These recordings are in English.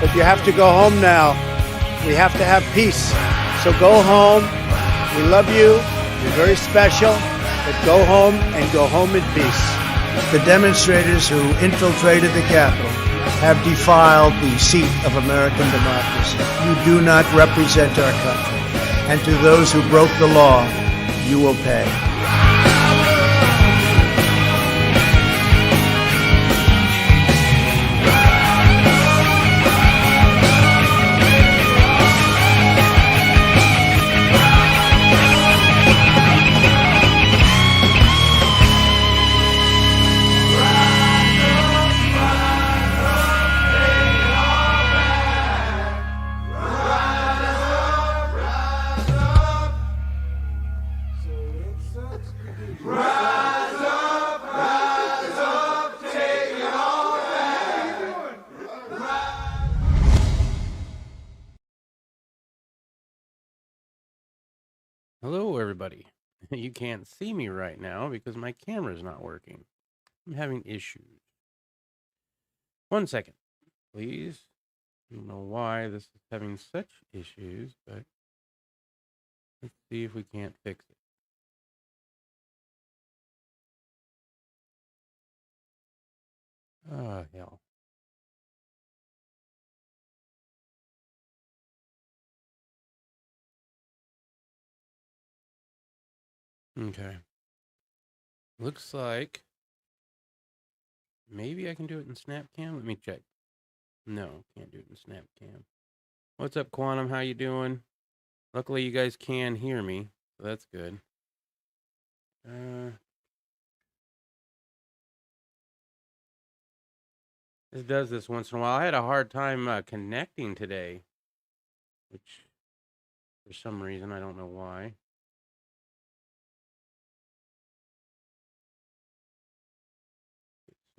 but you have to go home now. We have to have peace. So go home. We love you. You're very special. But go home and go home in peace. The demonstrators who infiltrated the Capitol have defiled the seat of American democracy. You do not represent our country. And to those who broke the law, you will pay. Hello, everybody. You can't see me right now because my camera is not working. I'm having issues. 1 second, please. I don't know why this is having such issues, but let's see if we can't fix it. Oh, hell. Okay. Looks like maybe I can do it in SnapCam. Let me check. No, can't do it in SnapCam. What's up, Quantum? How you doing? Luckily, you guys can hear me, so that's good. This does this once in a while. I had a hard time connecting today, which for some reason, I don't know why.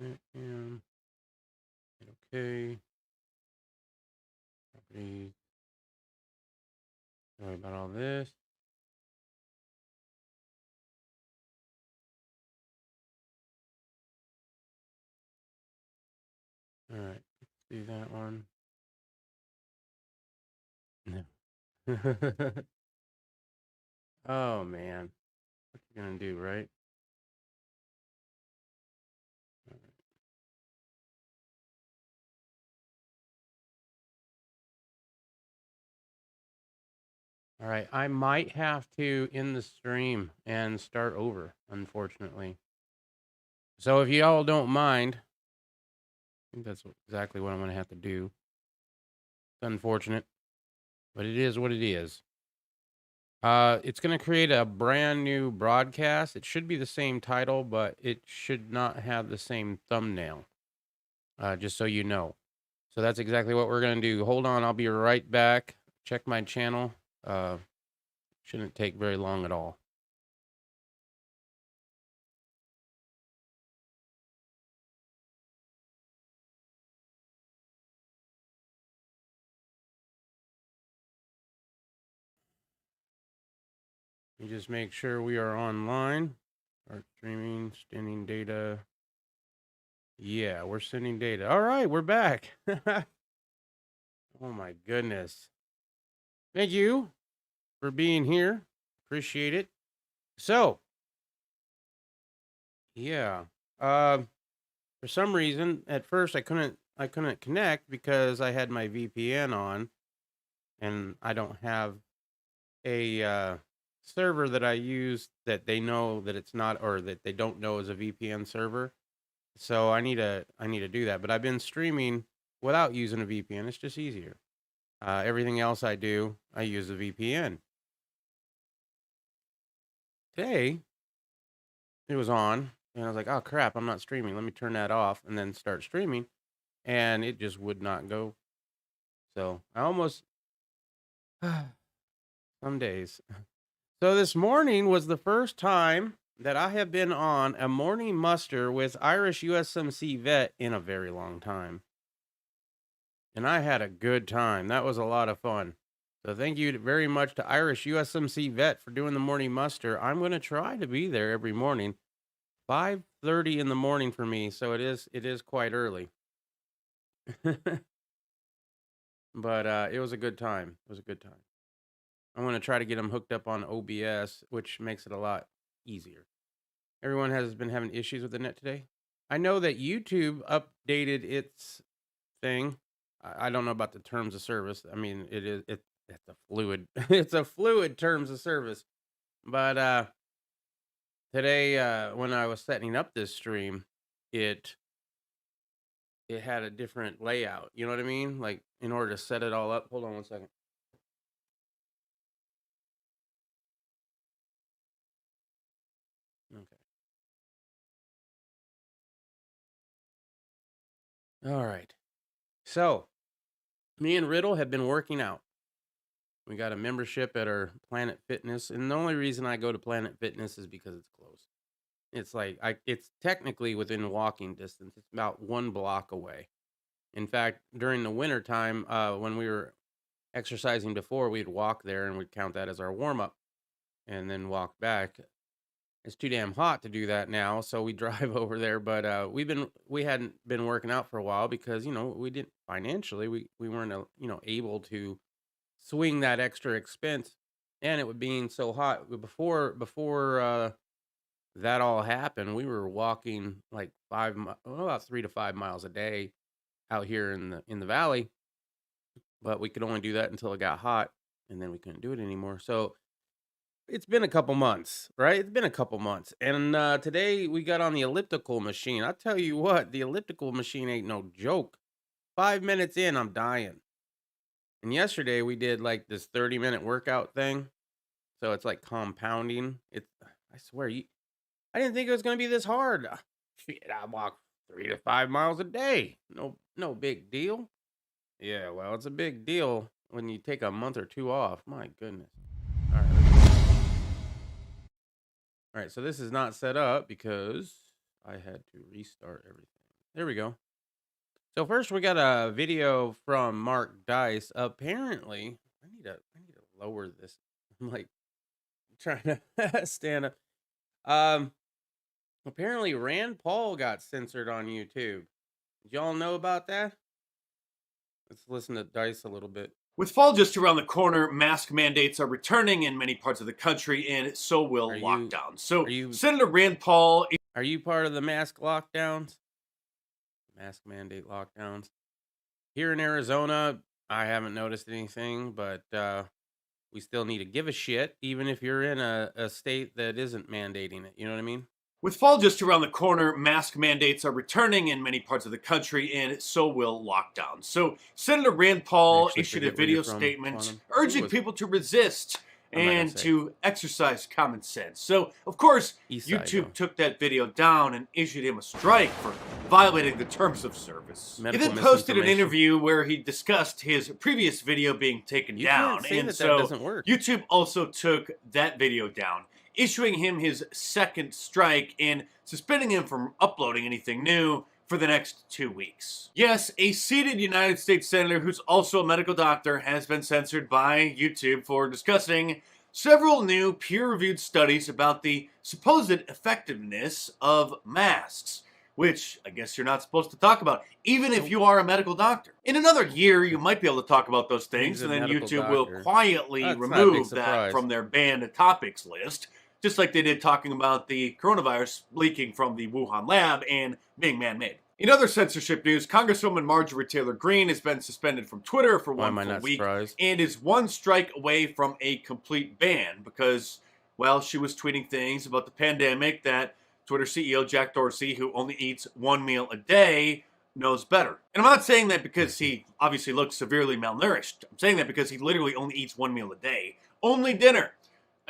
SnapCam. Okay. Properties. Sorry about all this. All right, let's do that one. No. Oh man, what you gonna do, right? All right, I might have to end the stream and start over, unfortunately. So if y'all don't mind, I think that's exactly what I'm gonna have to do. It's unfortunate, but it is what it is. It's going to create a brand new broadcast. It should be the same title, but it should not have the same thumbnail, just so you know. So that's exactly what we're going to do. Hold on, I'll be right back. Check my channel. Shouldn't take very long at all. Let me just make sure we are online. Start streaming, sending data. Yeah, we're sending data. All right, we're back. Oh my goodness. Thank you for being here. Appreciate it. So, yeah. For some reason, at first I couldn't connect because I had my VPN on, and I don't have a server that I use that they know that it's not, or that they don't know is a VPN server. So I need to do that. But I've been streaming without using a VPN. It's just easier. Everything else I do, I use a VPN. Today, it was on, and I was like, oh crap, I'm not streaming. Let me turn that off and then start streaming. And it just would not go. So I almost, some days. So this morning was the first time that I have been on a morning muster with Irish USMC vet in a very long time. And I had a good time. That was a lot of fun. So thank you very much to Irish USMC vet for doing the morning muster. I'm going to try to be there every morning. 5:30 in the morning for me, so it is quite early. but it was a good time. It was a good time. I'm gonna try to get them hooked up on OBS, which makes it a lot easier. Everyone has been having issues with the net today. I know that YouTube updated its thing. I don't know about the terms of service. I mean, it's a fluid it's a fluid terms of service. But today when I was setting up this stream, it it had a different layout. You know what I mean? Like in order to set it all up. Hold on one second. Okay. All right. So, me and Riddle have been working out. We got a membership at our Planet Fitness, and the only reason I go to Planet Fitness is because it's close. It's like it's technically within walking distance. It's about 1 block away. In fact, during the winter time, when we were exercising before, we'd walk there and we'd count that as our warm up, and then walk back. It's too damn hot to do that now, so we drive over there. But we hadn't been working out for a while because we didn't financially we weren't able to swing that extra expense, and it would being so hot before that all happened. We were walking like about 3 to 5 miles a day out here in the valley, but we could only do that until it got hot, and then we couldn't do it anymore. So it's been a couple months, right? It's been a couple months, and today we got on the elliptical machine. I tell you what, the elliptical machine ain't no joke. 5 minutes in, I'm dying. And yesterday we did like this 30-minute workout thing. So it's like compounding. I swear I didn't think it was gonna be this hard. Shit, I walk 3 to 5 miles a day. No big deal. Yeah, well, it's a big deal when you take a month or two off. My goodness. All right. All right, so this is not set up because I had to restart everything. There we go. So first we got a video from Mark Dice. Apparently, I need to lower this. I'm like trying to stand up. Apparently Rand Paul got censored on YouTube. Did y'all know about that? Let's listen to Dice a little bit. With fall just around the corner, mask mandates are returning in many parts of the country, and so will lockdowns. So Senator Rand Paul... Are you part of the mask lockdowns? Mask mandate lockdowns? Here in Arizona, I haven't noticed anything, but we still need to give a shit, even if you're in a state that isn't mandating it. You know what I mean? With fall just around the corner, mask mandates are returning in many parts of the country, and so will lockdowns. So Senator Rand Paul issued a video statement urging people to resist and to exercise common sense. So, of course, YouTube took that video down and issued him a strike for violating the terms of service. He then posted an interview where he discussed his previous video being taken down. And so YouTube also took that video down, issuing him his second strike and suspending him from uploading anything new for the next 2 weeks. Yes, a seated United States Senator who's also a medical doctor has been censored by YouTube for discussing several new peer-reviewed studies about the supposed effectiveness of masks, which I guess you're not supposed to talk about, even if you are a medical doctor. In another year, you might be able to talk about those things, and then YouTube will quietly remove that from their banned topics list, just like they did talking about the coronavirus leaking from the Wuhan lab and being man-made. In other censorship news, Congresswoman Marjorie Taylor Greene has been suspended from Twitter for one full week and is one strike away from a complete ban because, well, she was tweeting things about the pandemic that Twitter CEO Jack Dorsey, who only eats one meal a day, knows better. And I'm not saying that because he obviously looks severely malnourished. I'm saying that because he literally only eats one meal a day. Only dinner.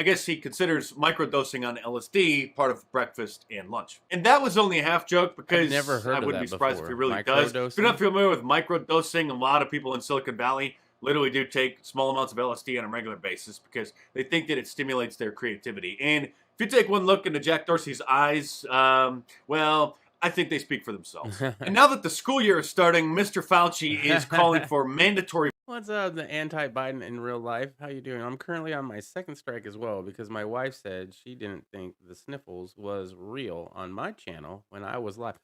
I guess he considers microdosing on LSD part of breakfast and lunch. And that was only a half joke because I wouldn't be surprised if he really does. If you're not familiar with microdosing, a lot of people in Silicon Valley literally do take small amounts of LSD on a regular basis because they think that it stimulates their creativity. And if you take one look into Jack Dorsey's eyes, well, I think they speak for themselves. And now that the school year is starting, Mr. Fauci is calling for mandatory... What's up, the anti-Biden in real life? How you doing? I'm currently on my second strike as well because my wife said she didn't think the sniffles was real on my channel when I was live.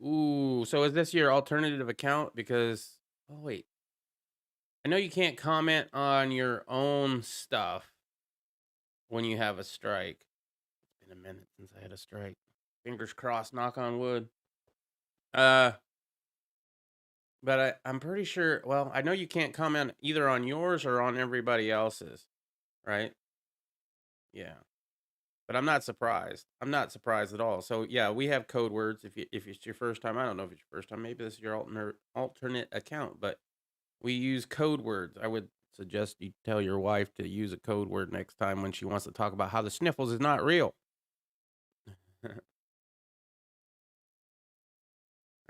Ooh, so is this your alternative account? Because, oh wait, I know you can't comment on your own stuff when you have a strike. It's been a minute since I had a strike. Fingers crossed, knock on wood. But I'm pretty sure, well, I know you can't comment either on yours or on everybody else's, right? Yeah. But I'm not surprised. I'm not surprised at all. So yeah, we have code words. If it's your first time, I don't know if it's your first time. Maybe this is your alternate account, but we use code words. I would suggest you tell your wife to use a code word next time when she wants to talk about how the sniffles is not real. All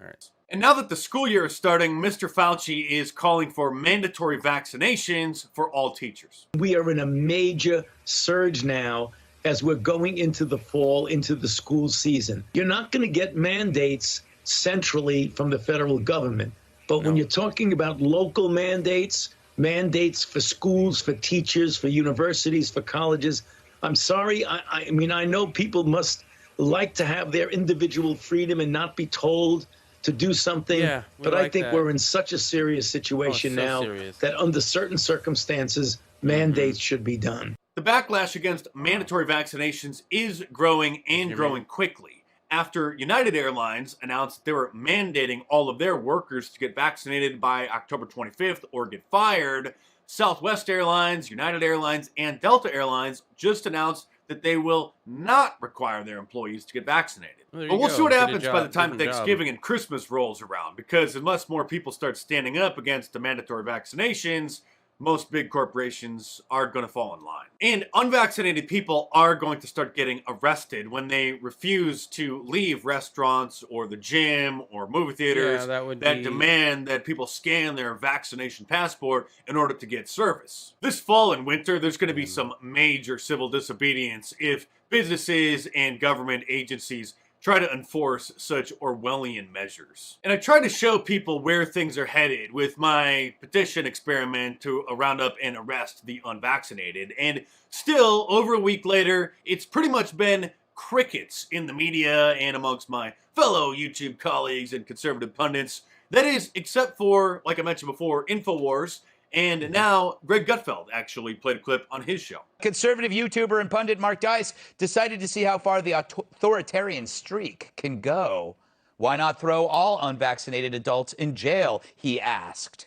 right. And now that the school year is starting, Mr. Fauci is calling for mandatory vaccinations for all teachers. We are in a major surge now as we're going into the fall, into the school season. You're not going to get mandates centrally from the federal government. But when you're talking about local mandates for schools, for teachers, for universities, for colleges, I'm sorry. I mean, I know people must like to have their individual freedom and not be told to do something. But I think we're in such a serious situation now that under certain circumstances, mandates should be done. The backlash against mandatory vaccinations is growing and growing quickly. After United Airlines announced they were mandating all of their workers to get vaccinated by October 25th or get fired, Southwest Airlines, United Airlines, and Delta Airlines just announced that they will not require their employees to get vaccinated. But we'll see what happens by the time Thanksgiving and Christmas rolls around, because unless more people start standing up against the mandatory vaccinations, most big corporations are going to fall in line. And unvaccinated people are going to start getting arrested when they refuse to leave restaurants or the gym or movie theaters that demand that people scan their vaccination passport in order to get service. This fall and winter, there's going to be some major civil disobedience if businesses and government agencies try to enforce such Orwellian measures. And I try to show people where things are headed with my petition experiment to round up and arrest the unvaccinated. And still, over a week later, it's pretty much been crickets in the media and amongst my fellow YouTube colleagues and conservative pundits. That is, except for, like I mentioned before, InfoWars. And now Greg Gutfeld actually played a clip on his show. Conservative YouTuber and pundit Mark Dice decided to see how far the authoritarian streak can go. Why not throw all unvaccinated adults in jail, he asked.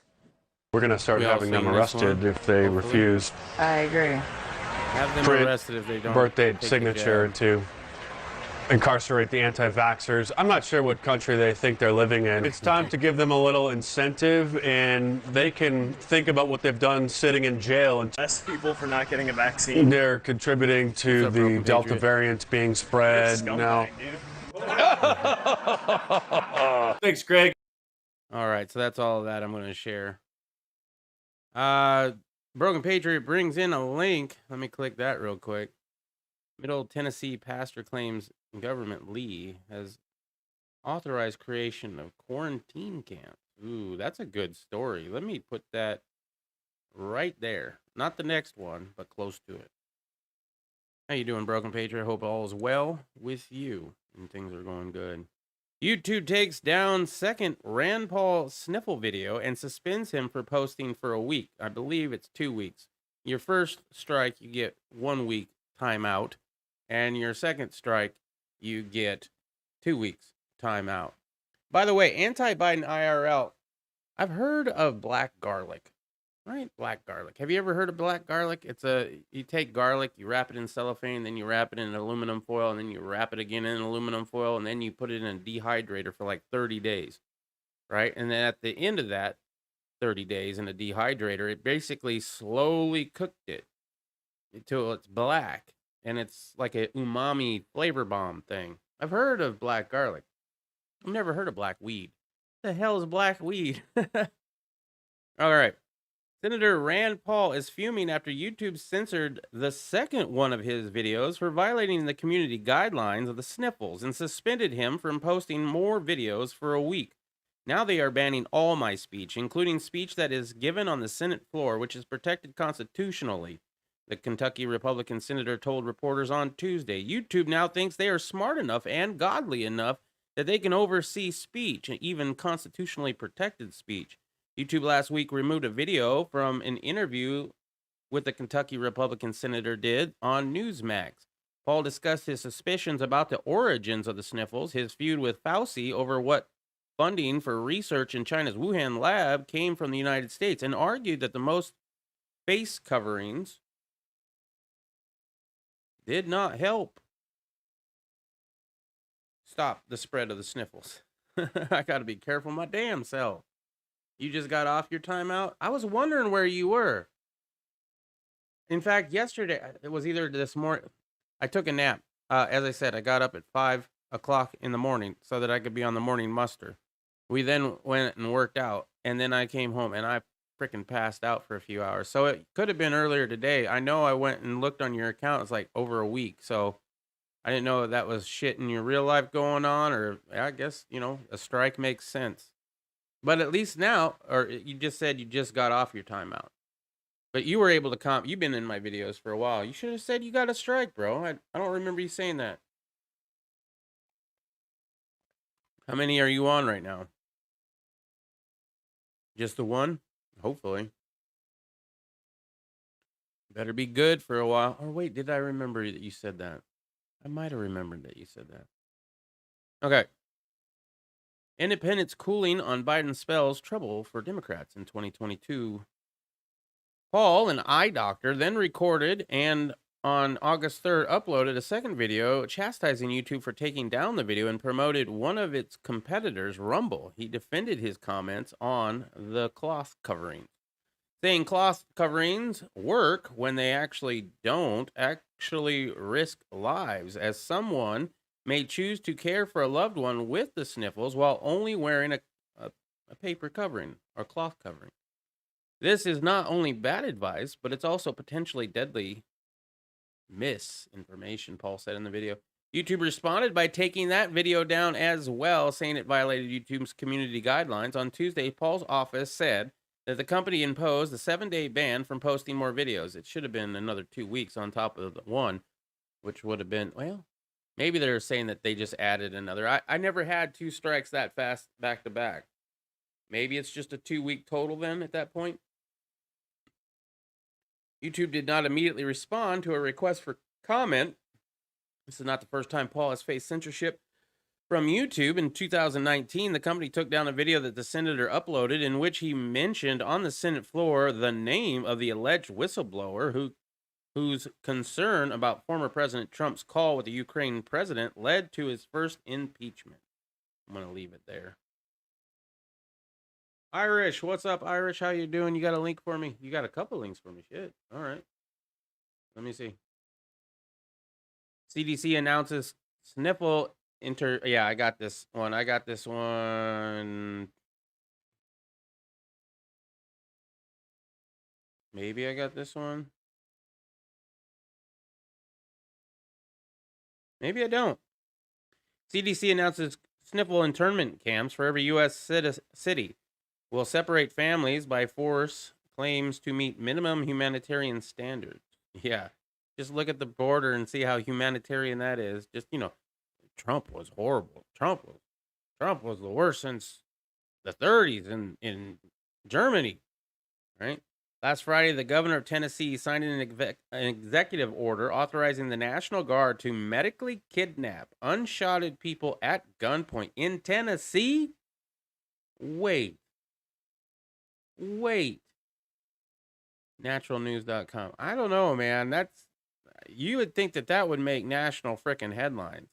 We're going to start having them arrested if they refuse. I agree. Have them arrested if they don't. Birthday signature to incarcerate the anti-vaxxers. I'm not sure what country they think they're living in. It's time to give them a little incentive, and they can think about what they've done sitting in jail. And Less people for not getting a vaccine. They're contributing to the Delta variant being spread now. Thanks, Greg. All right, so that's all of that I'm going to share. Broken Patriot brings in a link. Let me click that real quick. Middle Tennessee pastor claims Government Lee has authorized creation of quarantine camps. Ooh, that's a good story. Let me put that right there. Not the next one, but close to it. How you doing, Broken Patriot? Hope all is well with you and things are going good. YouTube takes down second Rand Paul sniffle video and suspends him for posting for a week. I believe it's 2 weeks. Your first strike, you get 1 week timeout. And your second strike, you get 2 weeks timeout. By the way, anti-Biden IRL, I've heard of black garlic, right? Black garlic. Have you ever heard of black garlic? You take garlic, you wrap it in cellophane, then you wrap it in aluminum foil, and then you wrap it again in aluminum foil, and then you put it in a dehydrator for like 30 days, right? And then at the end of that 30 days in a dehydrator, it basically slowly cooked it until it's black. And it's like a umami flavor bomb thing. I've heard of black garlic. I've never heard of black weed. What the hell is black weed? All right. Senator Rand Paul is fuming after YouTube censored the second one of his videos for violating the community guidelines of the sniffles and suspended him from posting more videos for a week. Now they are banning all my speech, including speech that is given on the Senate floor, which is protected constitutionally. The Kentucky Republican senator told reporters on Tuesday, YouTube now thinks they are smart enough and godly enough that they can oversee speech, even constitutionally protected speech. YouTube last week removed a video from an interview with the Kentucky Republican senator did on Newsmax. Paul discussed his suspicions about the origins of the sniffles, his feud with Fauci over what funding for research in China's Wuhan lab came from the United States, and argued that the most face coverings did not help stop the spread of the sniffles. I got to be careful my damn self. You just got off your timeout? I was wondering where you were. In fact, yesterday, it was either this morning, I took a nap. As I said, I got up at 5 o'clock in the morning so that I could be on the morning muster. We then went and worked out, and then I came home, and I freaking passed out for a few hours. So it could have been earlier today. I know I went and looked on your account. It's like over a week. So I didn't know that was shit in your real life going on, or I guess, a strike makes sense. But at least now, or you just said you just got off your timeout. But you were able to you've been in my videos for a while. You should have said you got a strike, bro. I don't remember you saying that. How many are you on right now? Just the one? Hopefully. Better be good for a while. Or wait, did I remember that you said that? I might have remembered that you said that. Okay. Independents cooling on Biden spells trouble for Democrats in 2022. Paul, an eye doctor, then recorded and on August 3rd uploaded a second video chastising YouTube for taking down the video and promoted one of its competitors, Rumble. He defended his comments on the cloth coverings, saying cloth coverings work when they actually don't actually risk lives, as someone may choose to care for a loved one with the sniffles while only wearing a paper covering or cloth covering. This is not only bad advice, but it's also potentially deadly misinformation, Paul said in the video. YouTube responded by taking that video down as well, saying it violated YouTube's community guidelines. On Tuesday, Paul's office said that the company imposed a 7-day ban from posting more videos. It should have been another 2 weeks on top of the one, which would have been, well, maybe they're saying that they just added another. I never had 2 strikes that fast back to back. Maybe it's just a 2-week total then at that point. YouTube did not immediately respond to a request for comment. This is not the first time Paul has faced censorship from YouTube. In 2019, the company took down a video that the senator uploaded in which he mentioned on the Senate floor the name of the alleged whistleblower whose concern about former President Trump's call with the Ukraine president led to his first impeachment. I'm going to leave it there. Irish, what's up, Irish? How you doing? You got a link for me? You got a couple links for me. Shit. All right. Let me see. CDC announces sniffle Yeah, I got this one. Maybe I got this one. Maybe I don't. CDC announces sniffle internment camps for every U.S. city. Will separate families by force, claims to meet minimum humanitarian standards. Yeah, just look at the border and see how humanitarian that is. Just, Trump was horrible. Trump was the worst since the 30s in Germany, right? Last Friday, the governor of Tennessee signed an executive order authorizing the National Guard to medically kidnap unshotted people at gunpoint in Tennessee. Wait. Naturalnews.com. I don't know, man. You would think that would make national frickin' headlines.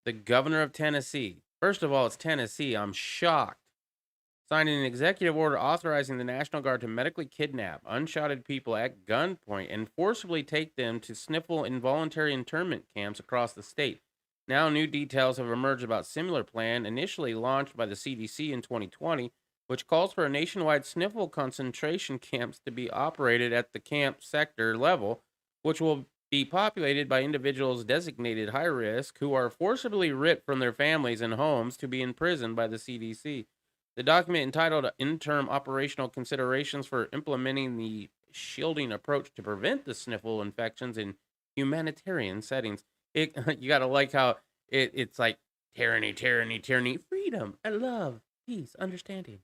The governor of Tennessee. First of all, it's Tennessee. I'm shocked. Signing an executive order authorizing the National Guard to medically kidnap unshotted people at gunpoint and forcibly take them to sniffle involuntary internment camps across the state. Now, new details have emerged about a similar plan initially launched by the CDC in 2020, which calls for a nationwide sniffle concentration camps to be operated at the camp sector level, which will be populated by individuals designated high risk who are forcibly ripped from their families and homes to be imprisoned by the CDC. The document, entitled Interim Operational Considerations for Implementing the Shielding Approach to Prevent the Sniffle Infections in Humanitarian Settings. You got to like how it's like tyranny, freedom, and love, peace, understanding.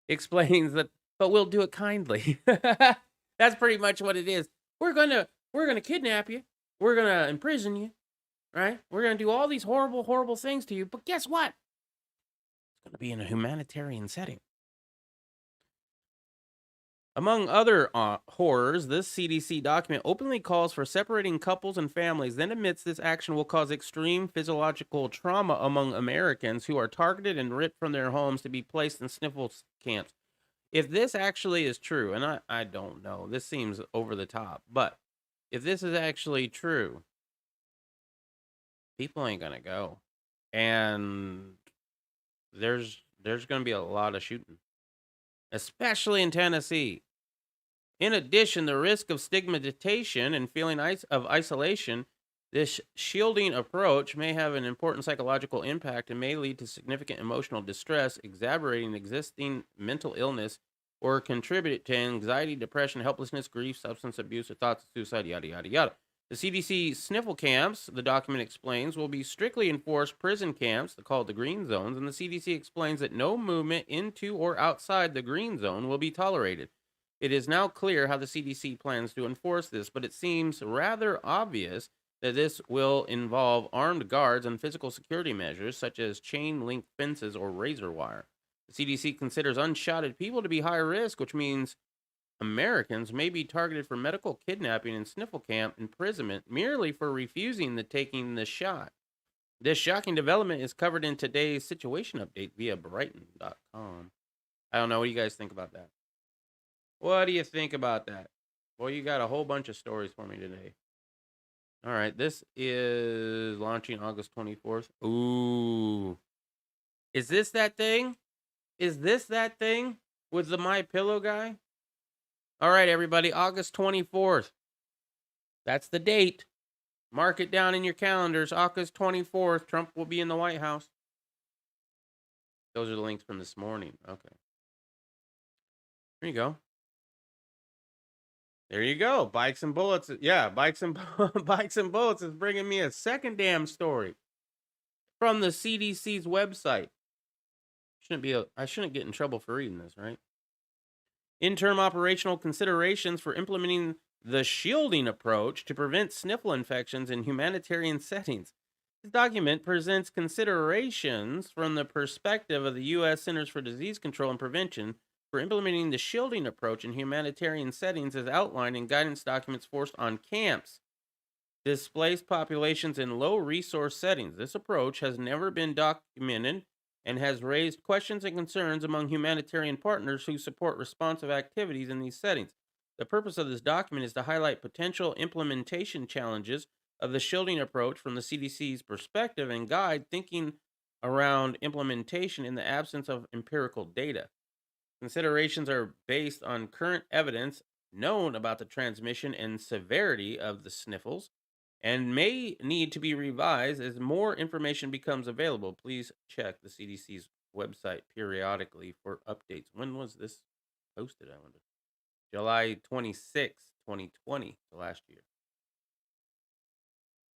Explains that, but we'll do it kindly. That's pretty much what it is. We're gonna kidnap you. We're gonna imprison you, right? We're gonna do all these horrible, horrible things to you. But guess what? It's gonna be in a humanitarian setting. Among other horrors, this CDC document openly calls for separating couples and families, then admits this action will cause extreme physiological trauma among Americans who are targeted and ripped from their homes to be placed in sniffle camps. If this actually is true, and I don't know, this seems over the top, but if this is actually true, people ain't gonna go. And there's gonna be a lot of shooting, especially in Tennessee. In addition, the risk of stigmatization and feeling of isolation, this shielding approach may have an important psychological impact and may lead to significant emotional distress, exacerbating existing mental illness, or contribute to anxiety, depression, helplessness, grief, substance abuse, or thoughts of suicide, yada, yada, yada. The CDC sniffle camps, the document explains, will be strictly enforced prison camps, called the green zones, and the CDC explains that no movement into or outside the green zone will be tolerated. It is now clear how the CDC plans to enforce this, but it seems rather obvious that this will involve armed guards and physical security measures such as chain link fences or razor wire. The CDC considers unshotted people to be high risk, which means Americans may be targeted for medical kidnapping and sniffle camp imprisonment merely for refusing taking the shot. This shocking development is covered in today's situation update via Brighton.com. I don't know. What do you guys think about that? What do you think about that? Well, you got a whole bunch of stories for me today. All right, this is launching August 24th. Ooh. Is this that thing? Is this that thing with the My Pillow guy? All right, everybody, August 24th. That's the date. Mark it down in your calendars. August 24th, Trump will be in the White House. Those are the links from this morning. Okay. There you go. There you go. Bikes and Bullets. Yeah, Bikes and Bullets is bringing me a second damn story from the CDC's website. I shouldn't get in trouble for reading this, right? Interim operational considerations for implementing the shielding approach to prevent sniffle infections in humanitarian settings. This document presents considerations from the perspective of the U.S. Centers for Disease Control and Prevention for implementing the shielding approach in humanitarian settings as outlined in guidance documents forced on camps, displaced populations in low-resource settings. This approach has never been documented and has raised questions and concerns among humanitarian partners who support responsive activities in these settings. The purpose of this document is to highlight potential implementation challenges of the shielding approach from the CDC's perspective and guide thinking around implementation in the absence of empirical data. Considerations are based on current evidence known about the transmission and severity of the sniffles and may need to be revised as more information becomes available. Please check the CDC's website periodically for updates. When was this posted, I wonder? July 26, 2020, last year.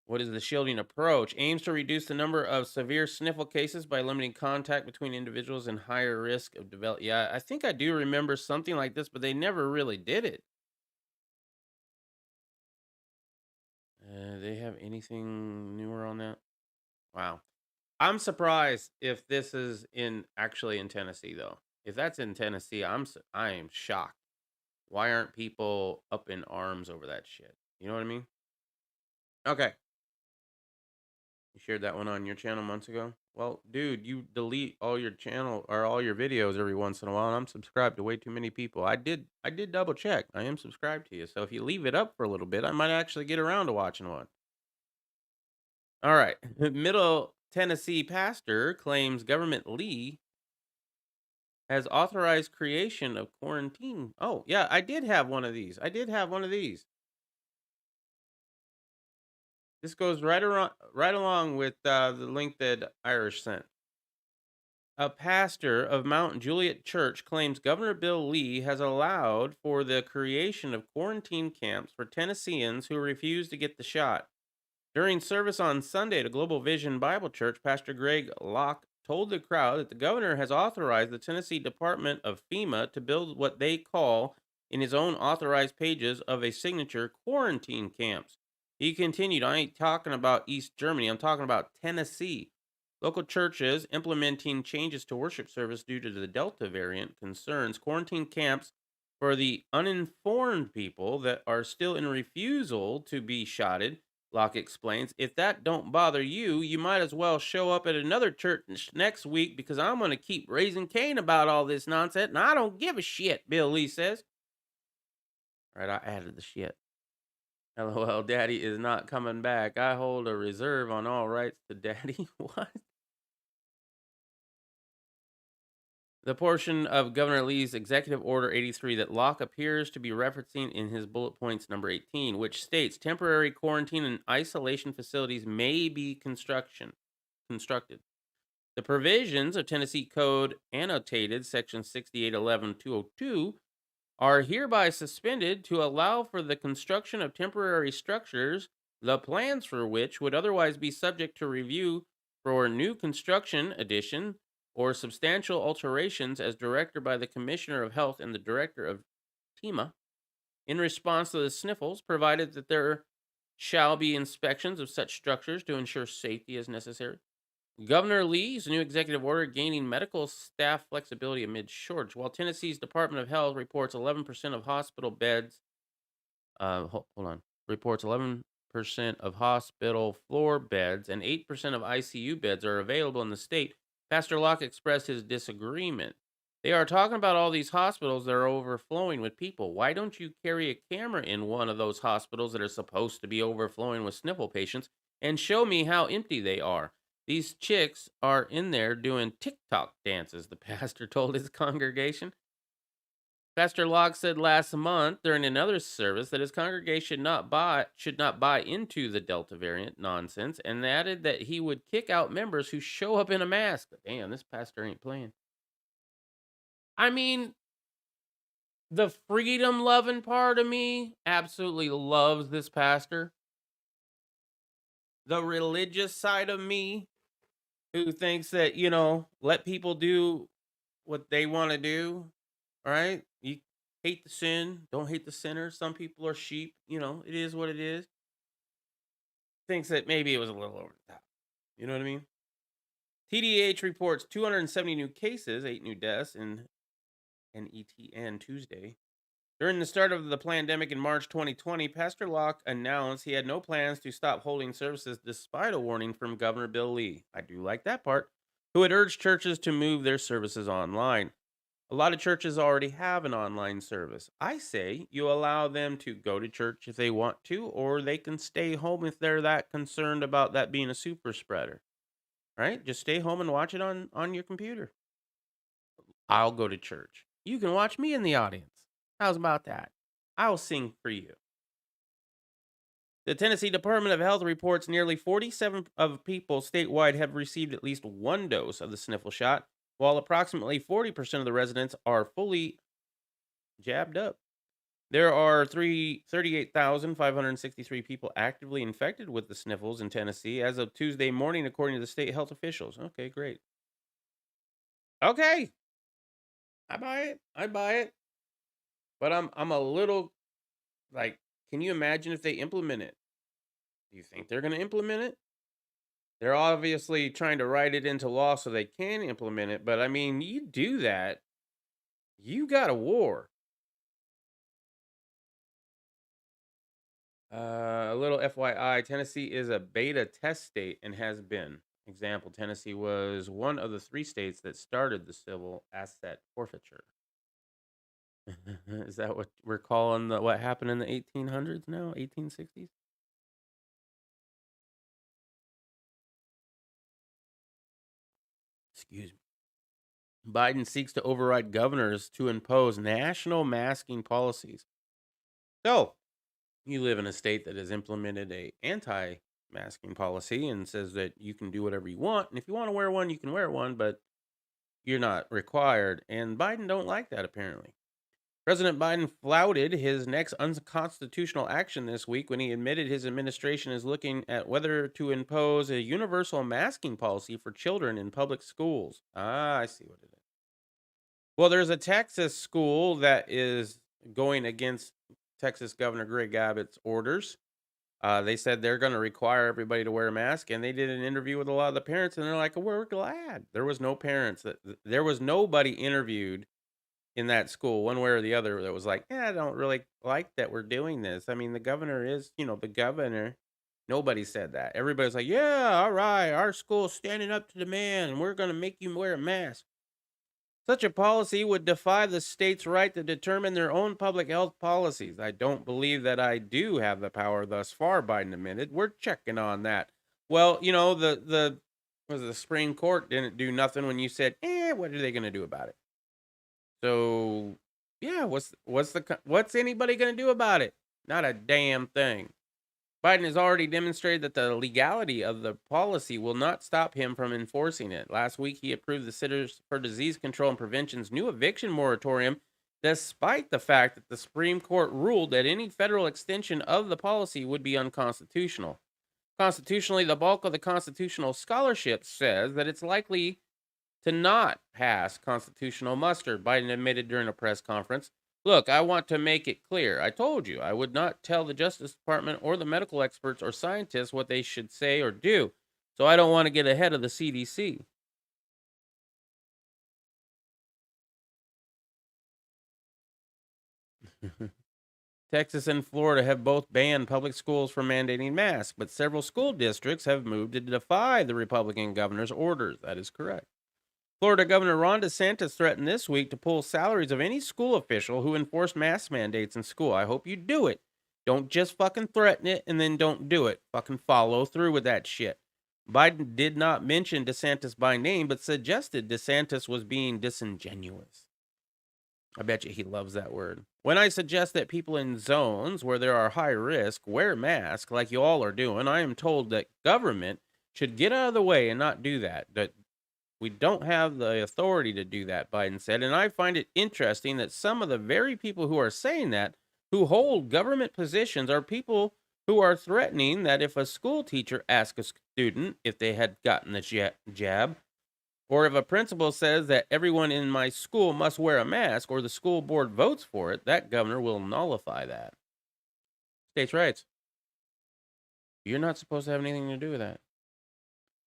What is the shielding approach? Aims to reduce the number of severe sniffle cases by limiting contact between individuals in higher risk of development. Yeah, I think I do remember something like this, but they never really did it. They have anything newer on that? Wow. I'm surprised if this is actually in Tennessee, though. If that's in Tennessee, I am shocked. Why aren't people up in arms over that shit? You know what I mean? Okay. You shared that one on your channel months ago? Well, dude, you delete all your channel or all your videos every once in a while, and I'm subscribed to way too many people. I did double check. I am subscribed to you. So if you leave it up for a little bit, I might actually get around to watching one. All right. Middle Tennessee pastor claims government Lee has authorized creation of quarantine. Oh, yeah, I did have one of these. This goes right along with the link that Irish sent. A pastor of Mount Juliet Church claims Governor Bill Lee has allowed for the creation of quarantine camps for Tennesseans who refuse to get the shot. During service on Sunday at a Global Vision Bible Church, Pastor Greg told the crowd that the governor has authorized the Tennessee Department of FEMA to build what they call, in his own authorized pages of a signature, quarantine camps. He continued, I ain't talking about East Germany, I'm talking about Tennessee. Local churches implementing changes to worship service due to the Delta variant concerns quarantine camps for the uninformed people that are still in refusal to be shotted. Locke explains, if that don't bother you, you might as well show up at another church next week because I'm going to keep raising Cain about all this nonsense and I don't give a shit, Bill Lee says. All right, I added the shit. LOL, Daddy is not coming back. I hold a reserve on all rights to Daddy. What? The portion of Governor Lee's Executive Order 83 that Locke appears to be referencing in his bullet points number 18, which states temporary quarantine and isolation facilities may be constructed. The provisions of Tennessee Code annotated section 6811-202 are hereby suspended to allow for the construction of temporary structures, the plans for which would otherwise be subject to review for new construction, addition, or substantial alterations as directed by the Commissioner of Health and the Director of FEMA in response to the sniffles, provided that there shall be inspections of such structures to ensure safety as necessary. Governor Lee's new executive order gaining medical staff flexibility amid shortage, while Tennessee's Department of Health reports 11% of hospital beds. Reports 11% of hospital floor beds and 8% of ICU beds are available in the state. Pastor Locke expressed his disagreement. They are talking about all these hospitals that are overflowing with people. Why don't you carry a camera in one of those hospitals that are supposed to be overflowing with sniffle patients and show me how empty they are? These chicks are in there doing TikTok dances, the pastor told his congregation. Pastor Locke said last month during another service that his congregation should not buy into the Delta variant nonsense, and added that he would kick out members who show up in a mask. Damn, this pastor ain't playing. I mean, the freedom-loving part of me absolutely loves this pastor. The religious side of me, who thinks that, let people do what they want to do, right? You hate the sin, don't hate the sinner. Some people are sheep, it is what it is. Thinks that maybe it was a little over the top. You know what I mean? TDH reports 270 new cases, 8 new deaths in NETN Tuesday. During the start of the pandemic in March 2020, Pastor Locke announced he had no plans to stop holding services despite a warning from Governor Bill Lee. I do like that part. Who had urged churches to move their services online. A lot of churches already have an online service. I say you allow them to go to church if they want to, or they can stay home if they're that concerned about that being a super spreader. Right? Just stay home and watch it on your computer. I'll go to church. You can watch me in the audience. How's about that? I'll sing for you. The Tennessee Department of Health reports nearly 47% of people statewide have received at least one dose of the sniffle shot, while approximately 40% of the residents are fully jabbed up. There are 38,563 people actively infected with the sniffles in Tennessee as of Tuesday morning, according to the state health officials. Okay, great. Okay. I buy it. But I'm a little like, can you imagine if they implement it? Do you think they're going to implement it? They're obviously trying to write it into law so they can implement it. But I mean, you do that, you got a war. A little FYI, Tennessee is a beta test state and has been. Example, Tennessee was one of the 3 states that started the civil asset forfeiture. Is that what we're calling what happened in the 1800s now? 1860s? Excuse me. Biden seeks to override governors to impose national masking policies. So, you live in a state that has implemented a anti-masking policy and says that you can do whatever you want. And if you want to wear one, you can wear one, but you're not required. And Biden don't like that, apparently. President Biden flouted his next unconstitutional action this week when he admitted his administration is looking at whether to impose a universal masking policy for children in public schools. Ah, I see what it is. Well, there's a Texas school that is going against Texas Governor Greg Abbott's orders. They said they're going to require everybody to wear a mask, and they did an interview with a lot of the parents, and they're like, "We're glad." There was no parents there was nobody interviewed in that school, one way or the other, that was like, "Yeah, I don't really like that we're doing this." I mean, the governor is, the governor. Nobody said that. Everybody's like, "Yeah, all right, our school's standing up to the man, and we're going to make you wear a mask." Such a policy would defy the state's right to determine their own public health policies. I don't believe that I do have the power thus far, Biden admitted. We're checking on that. Well, the Supreme Court didn't do nothing when you said, what are they going to do about it? So, yeah, what's anybody going to do about it? Not a damn thing. Biden has already demonstrated that the legality of the policy will not stop him from enforcing it. Last week, he approved the Centers for Disease Control and Prevention's new eviction moratorium, despite the fact that the Supreme Court ruled that any federal extension of the policy would be unconstitutional. Constitutionally, the bulk of the constitutional scholarship says that it's likely to not pass constitutional muster, Biden admitted during a press conference. Look, I want to make it clear. I told you I would not tell the Justice Department or the medical experts or scientists what they should say or do, so I don't want to get ahead of the CDC. Texas and Florida have both banned public schools from mandating masks, but several school districts have moved to defy the Republican governor's orders. That is correct. Florida Governor Ron DeSantis threatened this week to pull salaries of any school official who enforced mask mandates in school. I hope you do it. Don't just fucking threaten it and then don't do it. Fucking follow through with that shit. Biden did not mention DeSantis by name, but suggested DeSantis was being disingenuous. I bet you he loves that word. When I suggest that people in zones where there are high risk wear masks like you all are doing, I am told that government should get out of the way and not do that. That we don't have the authority to do that, Biden said, and I find it interesting that some of the very people who are saying that, who hold government positions, are people who are threatening that if a school teacher asks a student if they had gotten the jab, or if a principal says that everyone in my school must wear a mask, or the school board votes for it, that governor will nullify that. States' rights. You're not supposed to have anything to do with that.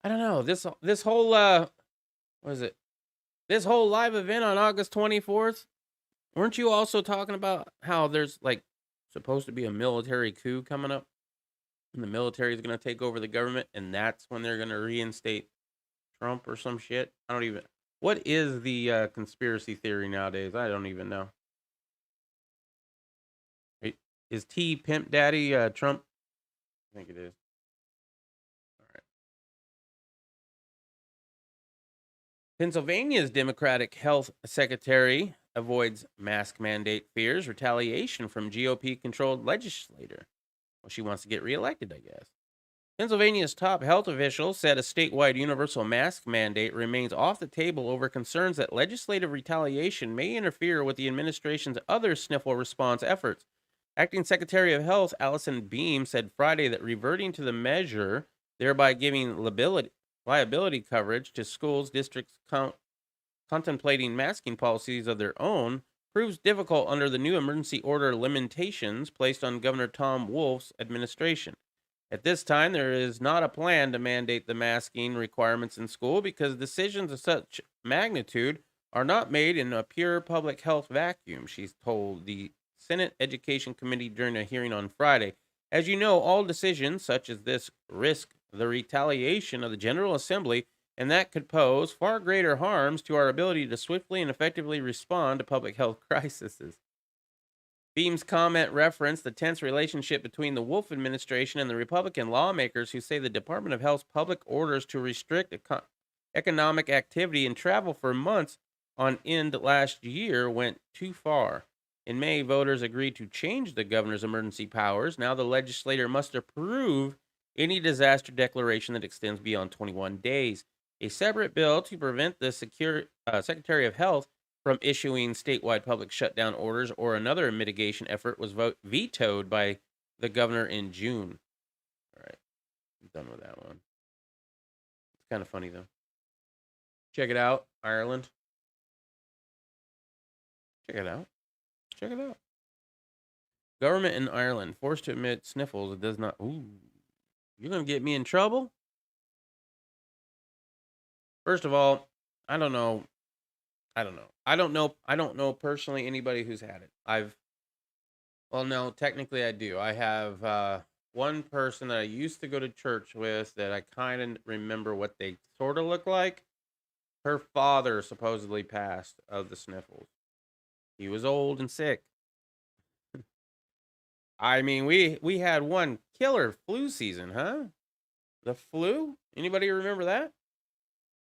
I don't know. This whole what is it? This whole live event on August 24th, weren't you also talking about how there's supposed to be a military coup coming up? And the military is going to take over the government, and that's when they're going to reinstate Trump or some shit? What is the conspiracy theory nowadays? I don't even know. Is T Pimp Daddy Trump? I think it is. Pennsylvania's Democratic Health Secretary avoids mask mandate fears retaliation from GOP-controlled legislator. Well, she wants to get reelected, I guess. Pennsylvania's top health official said a statewide universal mask mandate remains off the table over concerns that legislative retaliation may interfere with the administration's other sniffle response efforts. Acting Secretary of Health Allison Beam said Friday that reverting to the measure, thereby giving liability coverage to schools districts contemplating masking policies of their own, proves difficult under the new emergency order limitations placed on Governor Tom Wolf's administration. At this time, there is not a plan to mandate the masking requirements in school because decisions of such magnitude are not made in a pure public health vacuum, she's told the Senate Education Committee during a hearing on Friday. As you know, all decisions such as this risk the retaliation of the General Assembly, and that could pose far greater harms to our ability to swiftly and effectively respond to public health crises. Beam's comment referenced the tense relationship between the Wolf administration and the Republican lawmakers who say the Department of Health's public orders to restrict economic activity and travel for months on end last year went too far. In May, voters agreed to change the governor's emergency powers. Now the legislator must approve any disaster declaration that extends beyond 21 days. A separate bill to prevent the Secretary of Health from issuing statewide public shutdown orders or another mitigation effort was vetoed by the governor in June. All right, I'm done with that one. It's kind of funny, though. Check it out, Ireland. Check it out. Check it out. Government in Ireland forced to admit sniffles. It does not. Ooh, you're gonna get me in trouble. First of all, I don't know. I don't know personally anybody who's had it. Well, no, technically I do. I have one person that I used to go to church with that I kind of remember what they sort of look like. Her father supposedly passed of the sniffles. He was old and sick. I mean, we had one killer flu season, huh? The flu? Anybody remember that?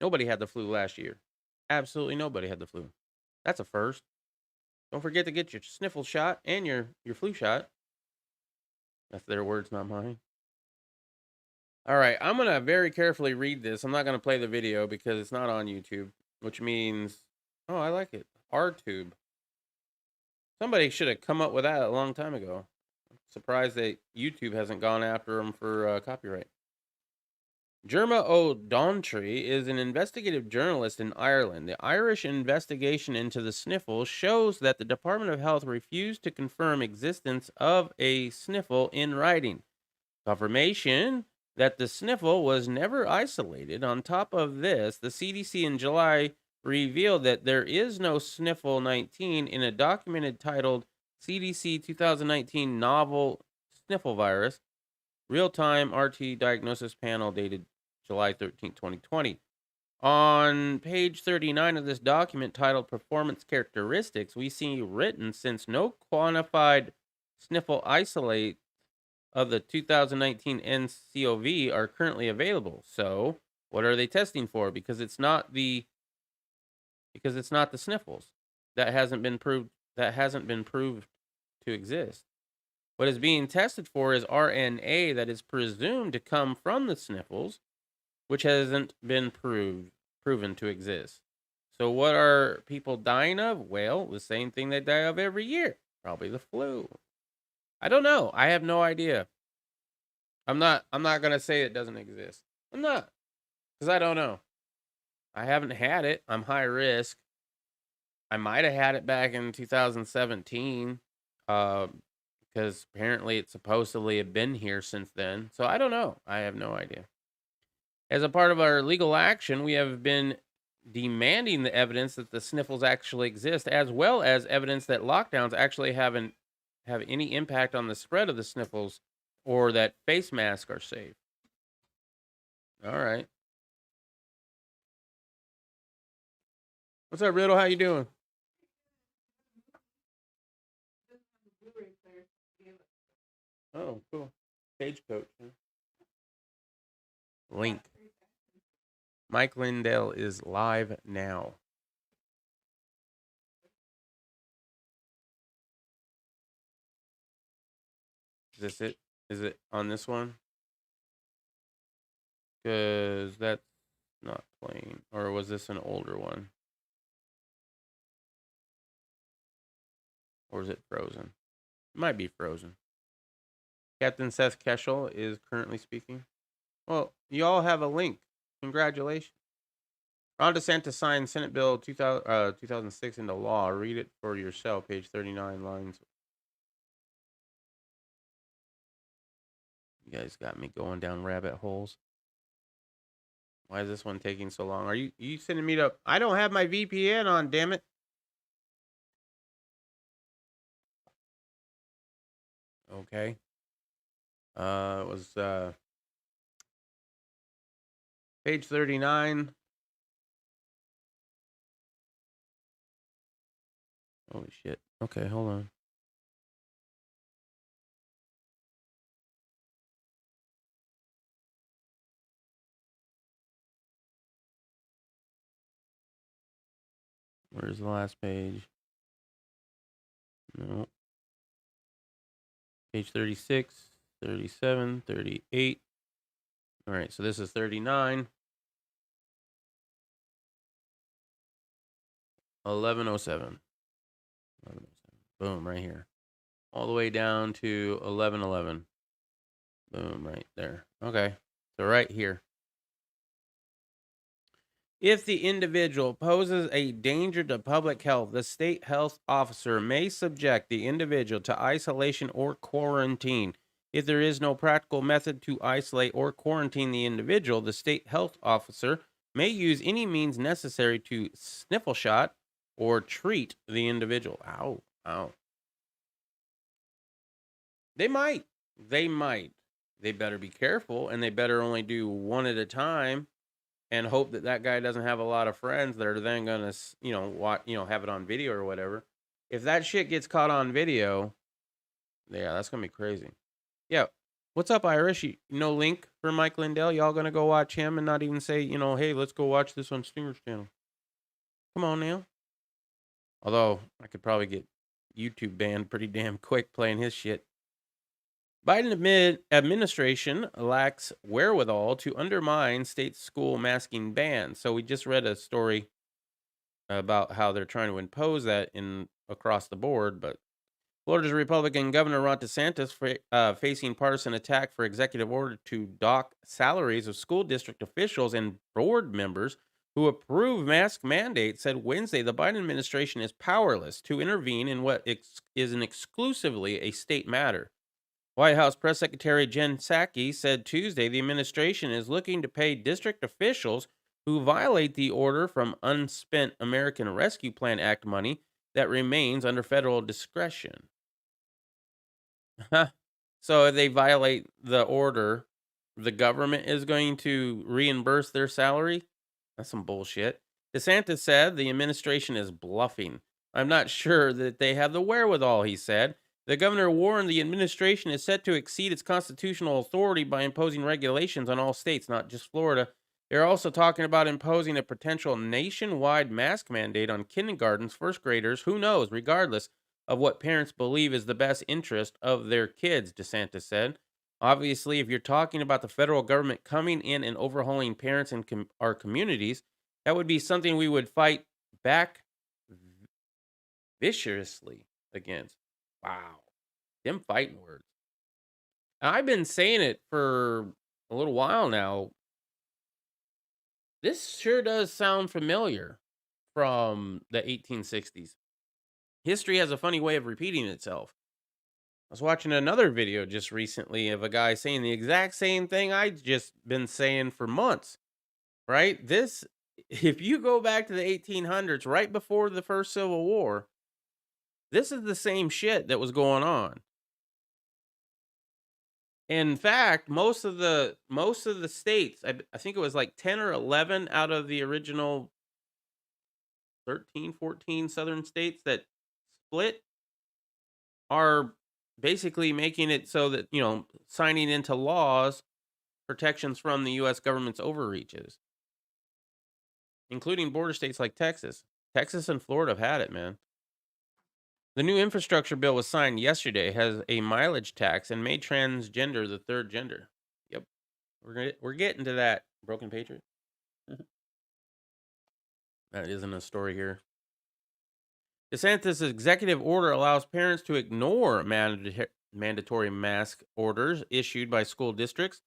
Nobody had the flu last year. Absolutely nobody had the flu. That's a first. Don't forget to get your sniffle shot and your flu shot. That's their words, not mine. All right, I'm going to very carefully read this. I'm not going to play the video because it's not on YouTube, which means, oh, I like it. RTube. Somebody should have come up with that a long time ago. I'm surprised that YouTube hasn't gone after them for copyright. Derma O'Dontry is an investigative journalist in Ireland. The Irish investigation into the sniffle shows that the Department of Health refused to confirm existence of a sniffle in writing. Confirmation that the sniffle was never isolated. On top of this, the CDC in July revealed that there is no sniffle 19 in a document titled CDC 2019 Novel Sniffle Virus Real-Time RT Diagnosis Panel dated July 13, 2020. On page 39 of this document titled Performance Characteristics, we see written, since no quantified sniffle isolate of the 2019 NCOV are currently available. So, what are they testing for? Because it's not the sniffles that hasn't been proved to exist. What is being tested for is RNA that is presumed to come from the sniffles, which hasn't been proven to exist. So what are people dying of? Well, the same thing they die of every year. Probably the flu. I don't know. I have no idea. I'm not going to say it doesn't exist. I'm not. Because I don't know. I haven't had it. I'm high risk. I might have had it back in 2017. Because apparently it supposedly had been here since then. So I don't know. I have no idea. As a part of our legal action, we have been demanding the evidence that the sniffles actually exist, as well as evidence that lockdowns actually have any impact on the spread of the sniffles, or that face masks are safe. All right. What's up, Riddle? How you doing? Oh, cool. Stagecoach. Huh? Link. Mike Lindell is live now. Is this it? Is it on this one? Because that's not playing. Or was this an older one? Or is it frozen? It might be frozen. Captain Seth Keschel is currently speaking. Well, you all have a link. Congratulations. Ron DeSantis signed Senate Bill 2006 into law. Read it for yourself, page 39 lines. You guys got me going down rabbit holes. Why is this one taking so long? Are you sending me to... I don't have my VPN on, damn it. Okay. It was page 39. Holy shit. Okay, hold on. Where's the last page? No. Page 36, 37, 38. All right, so this is 39. 1107. 1107. Boom, right here. All the way down to 1111. Boom, right there. Okay. So right here. If the individual poses a danger to public health, the state health officer may subject the individual to isolation or quarantine. If there is no practical method to isolate or quarantine the individual, the state health officer may use any means necessary to sniffle shot or treat the individual. Ow, ow. They might. They might. They better be careful, and they better only do one at a time and hope that that guy doesn't have a lot of friends that are then going to, have it on video or whatever. If that shit gets caught on video, yeah, that's going to be crazy. Yeah. What's up, Irish? No link for Mike Lindell? Y'all going to go watch him and not even say, hey, let's go watch this on Stinger's channel? Come on now. Although, I could probably get YouTube banned pretty damn quick playing his shit. Biden administration lacks wherewithal to undermine state school masking ban. So we just read a story about how they're trying to impose that across the board. But Florida's Republican Governor Ron DeSantis facing partisan attack for executive order to dock salaries of school district officials and board members who approve mask mandates, said Wednesday the Biden administration is powerless to intervene in what is exclusively a state matter. White House Press Secretary Jen Psaki said Tuesday the administration is looking to pay district officials who violate the order from unspent American Rescue Plan Act money that remains under federal discretion. So if they violate the order, the government is going to reimburse their salary? That's some bullshit. DeSantis said the administration is bluffing. I'm not sure that they have the wherewithal, he said. The governor warned the administration is set to exceed its constitutional authority by imposing regulations on all states, not just Florida. They're also talking about imposing a potential nationwide mask mandate on kindergartens, first graders, who knows, regardless of what parents believe is the best interest of their kids, DeSantis said. Obviously, if you're talking about the federal government coming in and overhauling parents in our communities, that would be something we would fight back viciously against. Wow. Them fighting words. I've been saying it for a little while now. This sure does sound familiar from the 1860s. History has a funny way of repeating itself. I was watching another video just recently of a guy saying the exact same thing I'd just been saying for months, right? If you go back to the 1800s, right before the first Civil War, this is the same shit that was going on. In fact, most of the states, I think it was like 10 or 11 out of the original 13, 14 southern states that split are basically making it so that, signing into laws protections from the U.S. government's overreaches, including border states like Texas. Texas and Florida have had it, man. The new infrastructure bill was signed yesterday, has a mileage tax, and made transgender the third gender. Yep. We're getting to that, Broken Patriot. That isn't a story here. DeSantis' executive order allows parents to ignore mandatory mask orders issued by school districts.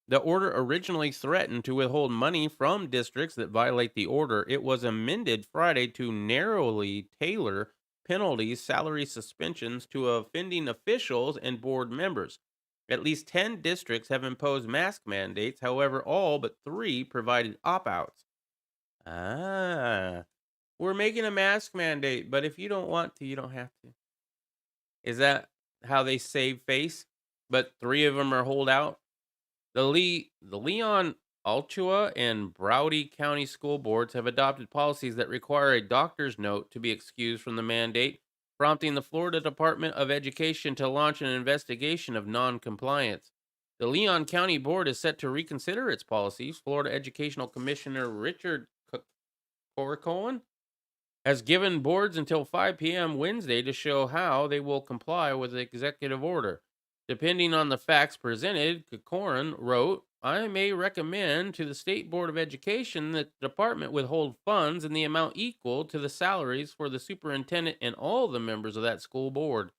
The order originally threatened to withhold money from districts that violate the order. It was amended Friday to narrowly tailor penalties, salary suspensions to offending officials and board members. At least 10 districts have imposed mask mandates. However, all but 3 provided opt-outs. We're making a mask mandate, but if you don't want to, you don't have to. Is that how they save face? But 3 of them are holdout. The Leon, Alachua, and Broward County school boards have adopted policies that require a doctor's note to be excused from the mandate, prompting the Florida Department of Education to launch an investigation of non-compliance. The Leon County Board is set to reconsider its policies. Florida Educational Commissioner Richard Corcoran has given boards until 5 p.m. Wednesday to show how they will comply with the executive order. Depending on the facts presented, Kokorin wrote, I may recommend to the State Board of Education that the department withhold funds in the amount equal to the salaries for the superintendent and all the members of that school board.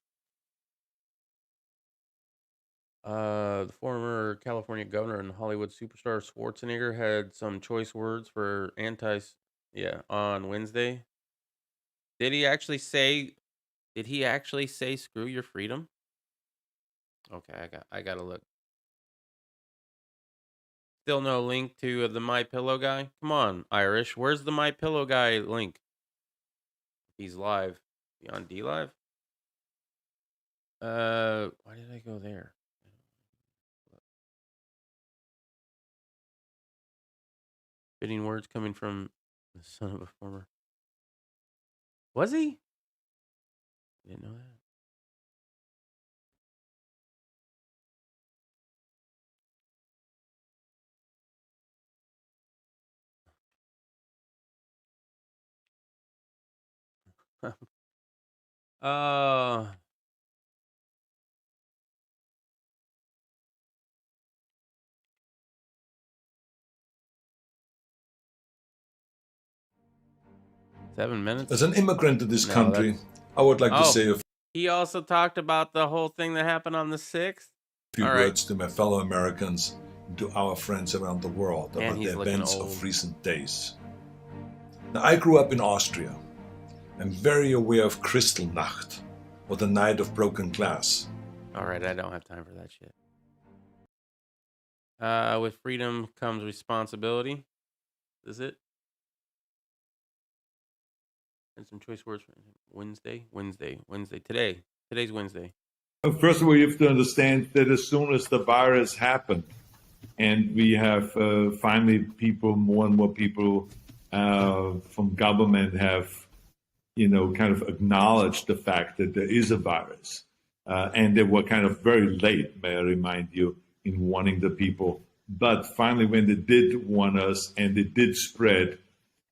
The former California governor and Hollywood superstar Schwarzenegger had some choice words for on Wednesday. Did he actually say screw your freedom? Okay, I gotta look. Still no link to the My Pillow guy. Come on, Irish. Where's the My Pillow guy link? He's live. He on D Live? Why did I go there? Fitting words coming from the son of a former. Was he? I didn't know that. uh 7 minutes. As an immigrant to this country, I would like to say a he also talked about the whole thing that happened on the 6th. few words to my fellow Americans and to our friends around the world about the events of recent days. Now, I grew up in Austria. I'm very aware of Kristallnacht, or the Night of Broken Glass. All right, I don't have time for that shit. With freedom comes responsibility. Is it? And some choice words for Wednesday. Today's Wednesday. First of all, you have to understand that as soon as the virus happened, and we have finally more and more people from government have, kind of acknowledged the fact that there is a virus. And they were kind of very late, may I remind you, in warning the people. But finally, when they did warn us and it did spread,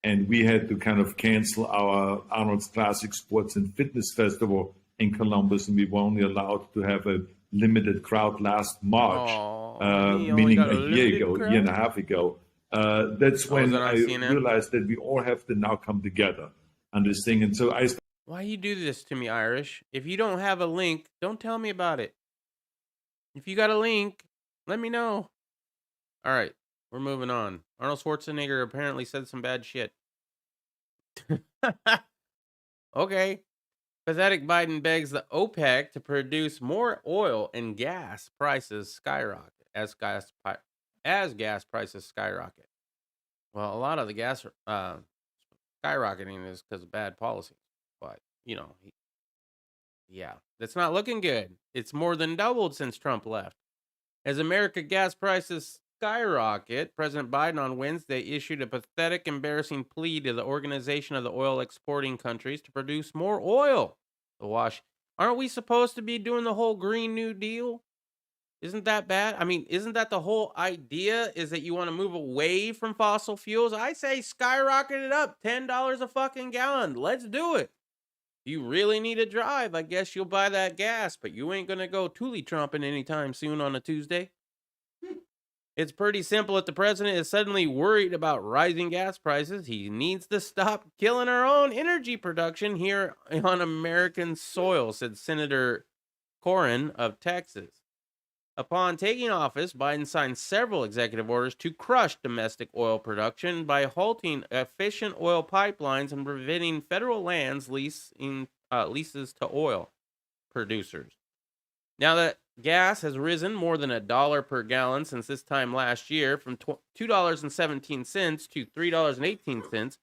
and we had to kind of cancel our Arnold's Classic Sports and Fitness Festival in Columbus, and we were only allowed to have a limited crowd last March, meaning a year and a half ago. That's when I realized that we all have to now come together on this thing. And so why you do this to me, Irish? If you don't have a link, don't tell me about it. If you got a link, let me know. All right, we're moving on. Arnold Schwarzenegger apparently said some bad shit. Okay. Pathetic Biden begs the OPEC to produce more oil and gas prices skyrocket as gas prices skyrocket. Well, a lot of the gas skyrocketing is because of bad policy, but that's not looking good. It's more than doubled since Trump left. As America gas prices skyrocket, President Biden on Wednesday issued a pathetic, embarrassing plea to the Organization of the Oil Exporting Countries to produce more oil. Aren't we supposed to be doing the whole Green New Deal? Isn't that bad? I mean, isn't that the whole idea, is that you want to move away from fossil fuels? I say skyrocket it up, $10 a fucking gallon. Let's do it. You really need to drive, I guess you'll buy that gas, but you ain't going to go toolie-trumping anytime soon on a Tuesday. It's pretty simple. If the president is suddenly worried about rising gas prices, he needs to stop killing our own energy production here on American soil, said Senator Cornyn of Texas. Upon taking office, Biden signed several executive orders to crush domestic oil production by halting efficient oil pipelines and preventing federal lands leases to oil producers. Now that gas has risen more than $1 per gallon since this time last year, from $2.17 to $3.18,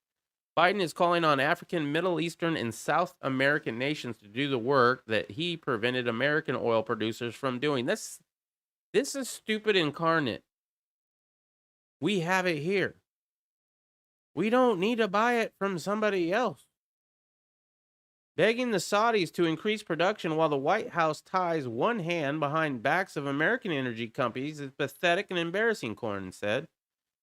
Biden is calling on African, Middle Eastern, and South American nations to do the work that he prevented American oil producers from doing. This is stupid incarnate. We have it here. We don't need to buy it from somebody else. Begging the Saudis to increase production while the White House ties one hand behind backs of American energy companies is pathetic and embarrassing, Cornyn said.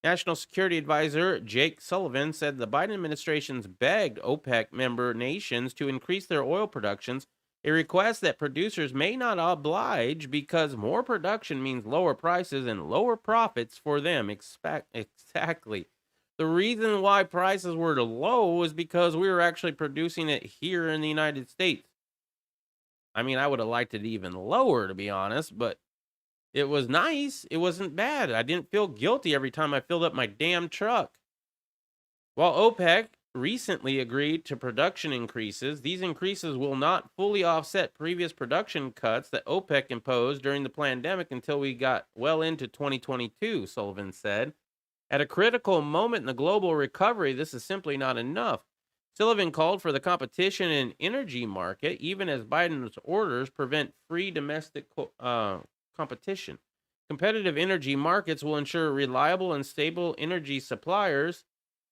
National Security Advisor Jake Sullivan said the Biden administration's begged OPEC member nations to increase their oil productions A request that producers may not oblige because more production means lower prices and lower profits for them. Exactly. The reason why prices were low was because we were actually producing it here in the United States. I mean, I would have liked it even lower, to be honest, but it was nice. It wasn't bad. I didn't feel guilty every time I filled up my damn truck. While OPEC recently agreed to production increases, these increases will not fully offset previous production cuts that OPEC imposed during the pandemic until we got well into 2022, Sullivan said. At a critical moment in the global recovery, this is simply not enough. Sullivan called for the competition in energy market, even as Biden's orders prevent free domestic competition. Competitive energy markets will ensure reliable and stable energy supplies,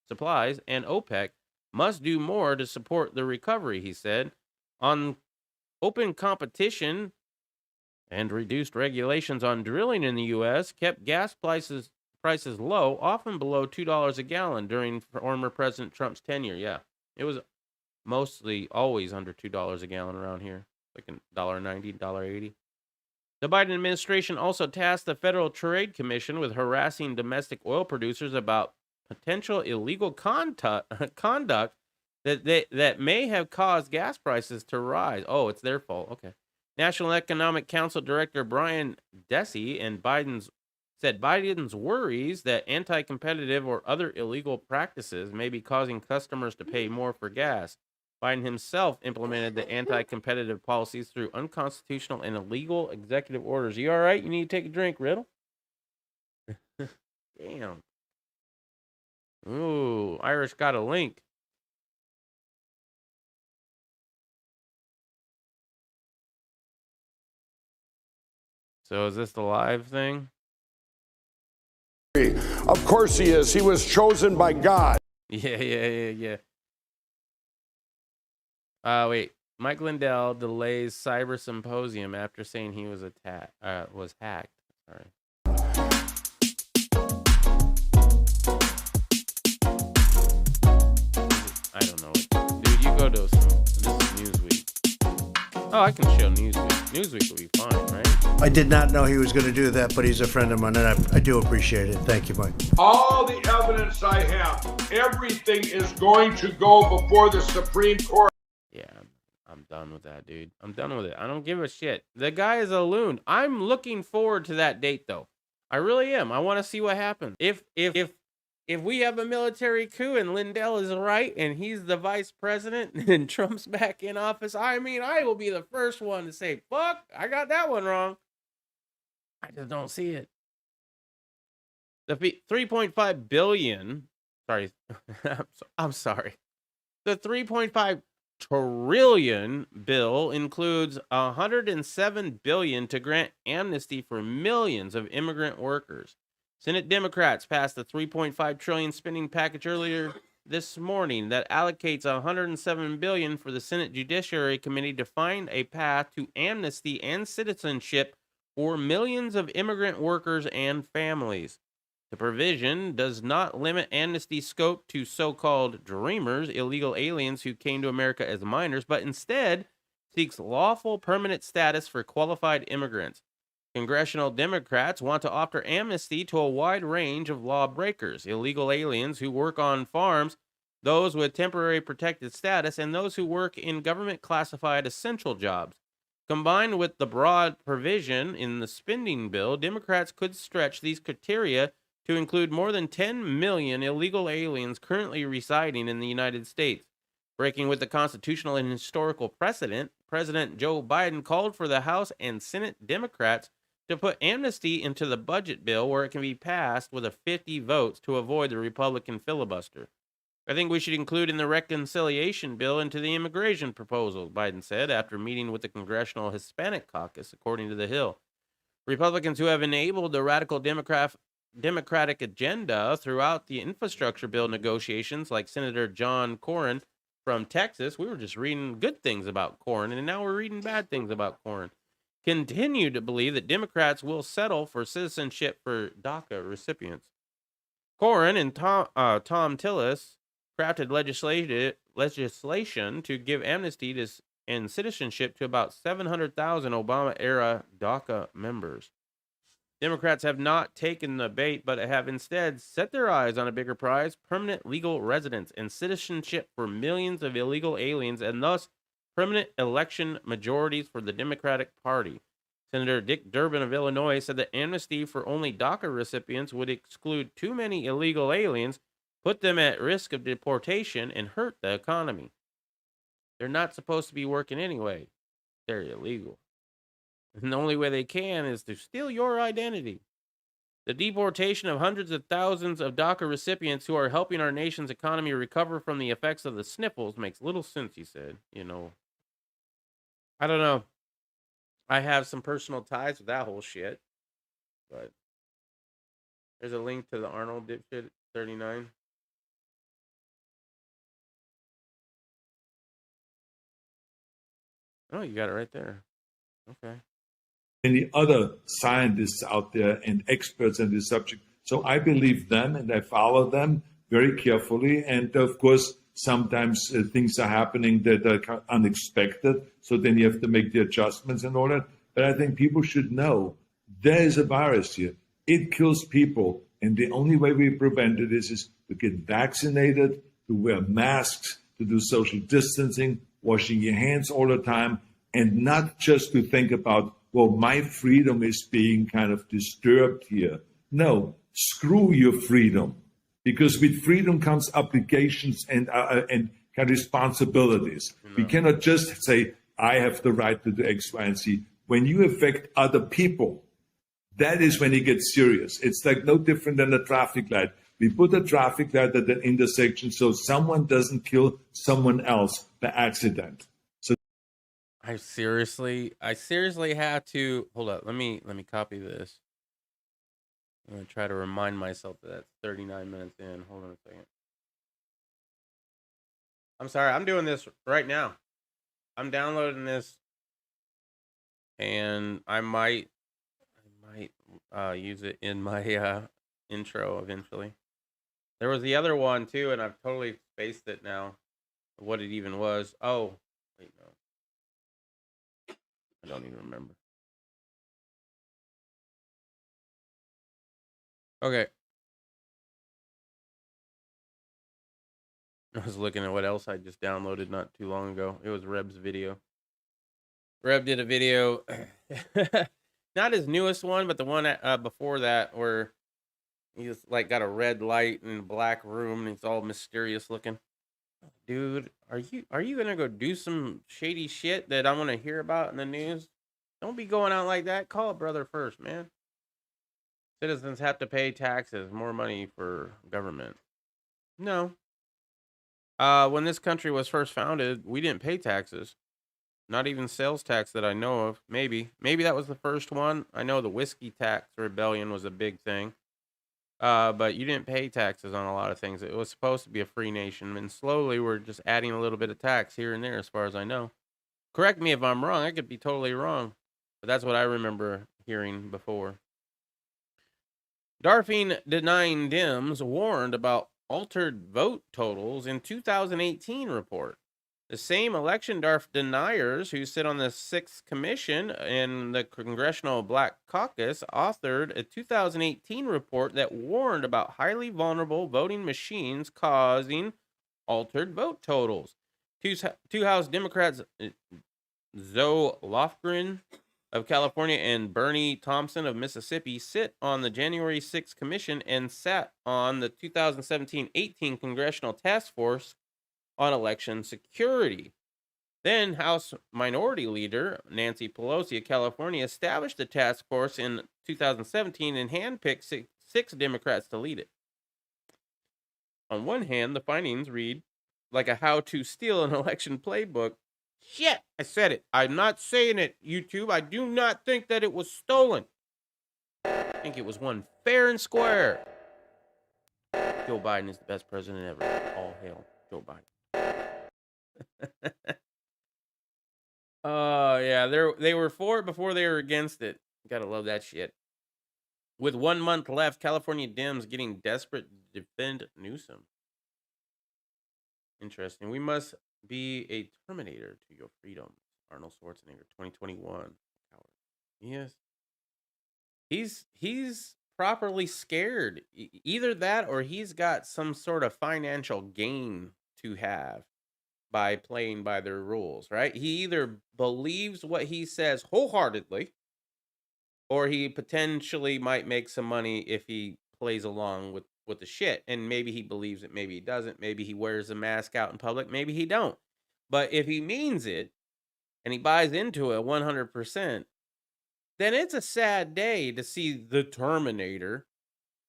and OPEC must do more to support the recovery, he said. On open competition and reduced regulations on drilling in the U.S. kept gas prices low, often below $2 a gallon during former President Trump's tenure. Yeah, it was mostly always under $2 a gallon around here, like $1.90, $1.80. The Biden administration also tasked the Federal Trade Commission with harassing domestic oil producers about potential illegal conduct that may have caused gas prices to rise. Oh, it's their fault. Okay. National Economic Council Director Brian Dessy said Biden's worries that anti-competitive or other illegal practices may be causing customers to pay more for gas. Biden himself implemented the anti-competitive policies through unconstitutional and illegal executive orders. You all right? You need to take a drink, Riddle? Damn. Ooh, Irish got a link. So is this the live thing? Of course he is. He was chosen by God. Yeah. Wait. Mike Lindell delays cyber symposium after saying he was hacked. Sorry. I don't know. Dude, you go to this is Newsweek. Oh, I can show Newsweek. Newsweek will be fine, right? I did not know he was going to do that, but he's a friend of mine, and I do appreciate it. Thank you, Mike. All the evidence I have, everything is going to go before the Supreme Court. Yeah, I'm done with that, dude. I'm done with it. I don't give a shit. The guy is a loon. I'm looking forward to that date, though. I really am. I want to see what happens. If we have a military coup and Lindell is right and he's the vice president and Trump's back in office, I mean, I will be the first one to say, fuck, I got that one wrong. I just don't see it. The 3.5 billion, sorry, I'm sorry. The 3.5 trillion bill includes $107 billion to grant amnesty for millions of immigrant workers. Senate Democrats passed the $3.5 trillion spending package earlier this morning that allocates $107 billion for the Senate Judiciary Committee to find a path to amnesty and citizenship for millions of immigrant workers and families. The provision does not limit amnesty scope to so-called dreamers, illegal aliens who came to America as minors, but instead seeks lawful permanent status for qualified immigrants. Congressional Democrats want to offer amnesty to a wide range of lawbreakers, illegal aliens who work on farms, those with temporary protected status, and those who work in government-classified essential jobs. Combined with the broad provision in the spending bill, Democrats could stretch these criteria to include more than 10 million illegal aliens currently residing in the United States. Breaking with the constitutional and historical precedent, President Joe Biden called for the House and Senate Democrats to put amnesty into the budget bill where it can be passed with a 50 votes to avoid the Republican filibuster. I think we should include in the reconciliation bill into the immigration proposal, Biden said after meeting with the Congressional Hispanic Caucus, according to The Hill. Republicans who have enabled the radical Democratic agenda throughout the infrastructure bill negotiations, like Senator John Cornyn from Texas, we were just reading good things about Cornyn, and now we're reading bad things about Cornyn, continue to believe that Democrats will settle for citizenship for DACA recipients. Cornyn and Tom Tillis crafted legislation to give amnesty to and citizenship to about 700,000 Obama-era DACA members. Democrats have not taken the bait, but have instead set their eyes on a bigger prize: permanent legal residence and citizenship for millions of illegal aliens, and thus permanent election majorities for the Democratic Party. Senator Dick Durbin of Illinois said that amnesty for only DACA recipients would exclude too many illegal aliens, put them at risk of deportation, and hurt the economy. They're not supposed to be working anyway. They're illegal. And the only way they can is to steal your identity. The deportation of hundreds of thousands of DACA recipients who are helping our nation's economy recover from the effects of the sniffles makes little sense, he said. You know, I don't know. I have some personal ties with that whole shit. But there's a link to the Arnold dipshit 39. Oh, you got it right there. Okay. Many other scientists out there and experts in this subject. So I believe them and I follow them very carefully. And of course, sometimes things are happening that are unexpected. So then you have to make the adjustments and all that. But I think people should know there is a virus here. It kills people. And the only way we prevent it is to get vaccinated, to wear masks, to do social distancing, washing your hands all the time, and not just to think about, well, my freedom is being kind of disturbed here. No, screw your freedom, because with freedom comes obligations and kind of responsibilities. We cannot just say, I have the right to do X, Y, and Z. When you affect other people, that is when it gets serious. It's like no different than a traffic light. We put a traffic light at an intersection so someone doesn't kill someone else by accident. I seriously have to hold up. Let me copy this. I'm gonna try to remind myself that that's 39 minutes in. Hold on a second. I'm sorry, I'm doing this right now. I'm downloading this, and I might use it in my intro eventually. There was the other one too, and I've totally spaced it now. What it even was. Oh, wait, no. I don't even remember. Okay. I was looking at what else I just downloaded not too long ago. It was Reb's video. Reb did a video, not his newest one, but the one before that, where he's like got a red light in a black room and he's all mysterious looking. Dude, are you gonna go do some shady shit that I want to hear about in the news? Don't be going out like that. Call a brother first, man. Citizens have to pay taxes, more money for government. No. When this country was first founded, we didn't pay taxes. Not even sales tax that I know of. Maybe that was the first one. I know the whiskey tax rebellion was a big thing. But you didn't pay taxes on a lot of things. It was supposed to be a free nation, and slowly we're just adding a little bit of tax here and there, as far as I know. Correct me if I'm wrong. I could be totally wrong, but that's what I remember hearing before. Darfing denying Dems warned about altered vote totals in 2018 report. The same election DARF deniers who sit on the 6th Commission and the Congressional Black Caucus authored a 2018 report that warned about highly vulnerable voting machines causing altered vote totals. Two House Democrats, Zoe Lofgren of California and Bernie Thompson of Mississippi, sit on the January 6th Commission and sat on the 2017-18 Congressional Task Force on election security. Then House Minority Leader Nancy Pelosi of California established the task force in 2017 and handpicked six Democrats to lead it. On one hand, the findings read like a how to steal an election playbook. Shit, I said it. I'm not saying it, YouTube. I do not think that it was stolen. I think it was won fair and square. Joe Biden is the best president ever. All hail Joe Biden. Oh, yeah. They were for it before they were against it. Gotta love that shit. With 1 month left, California Dems getting desperate to defend Newsom. Interesting. We must be a terminator to your freedom. Arnold Schwarzenegger, 2021. Yes. He's properly scared. Either that or he's got some sort of financial gain to have by playing by their rules, right? He either believes what he says wholeheartedly or he potentially might make some money if he plays along with the shit. And maybe he believes it, maybe he doesn't. Maybe he wears a mask out in public, maybe he don't. But if he means it and he buys into it 100%, then it's a sad day to see the Terminator,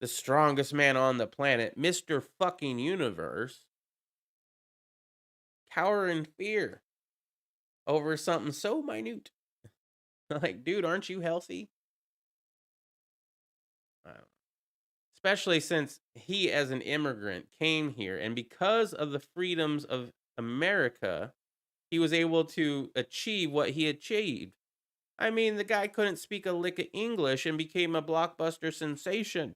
the strongest man on the planet, Mr. fucking Universe, cower in fear over something so minute. Like, dude, aren't you healthy? Especially since he, as an immigrant, came here, and because of the freedoms of America, he was able to achieve what he achieved. I mean, the guy couldn't speak a lick of English and became a blockbuster sensation.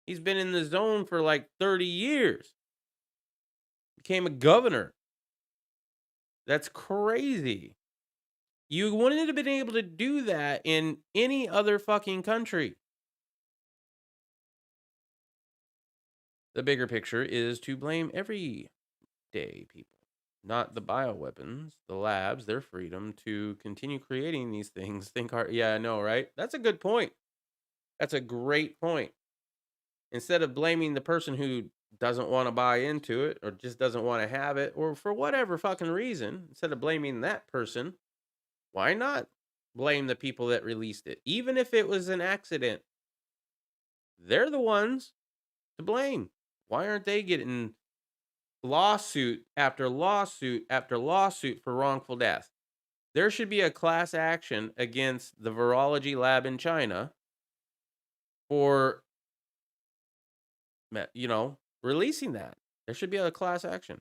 He's been in the zone for like 30 years. Became a governor. That's crazy. You wouldn't have been able to do that in any other fucking country. The bigger picture is to blame everyday people, not the bioweapons, the labs, their freedom to continue creating these things. Think hard. Yeah, I know, right? That's a good point. That's a great point. Instead of blaming the person who doesn't want to buy into it or just doesn't want to have it or for whatever fucking reason, instead of blaming that person, why not blame the people that released it? Even if it was an accident, they're the ones to blame. Why aren't they getting lawsuit after lawsuit after lawsuit for wrongful death? There should be a class action against the virology lab in China for, releasing that. There should be a class action.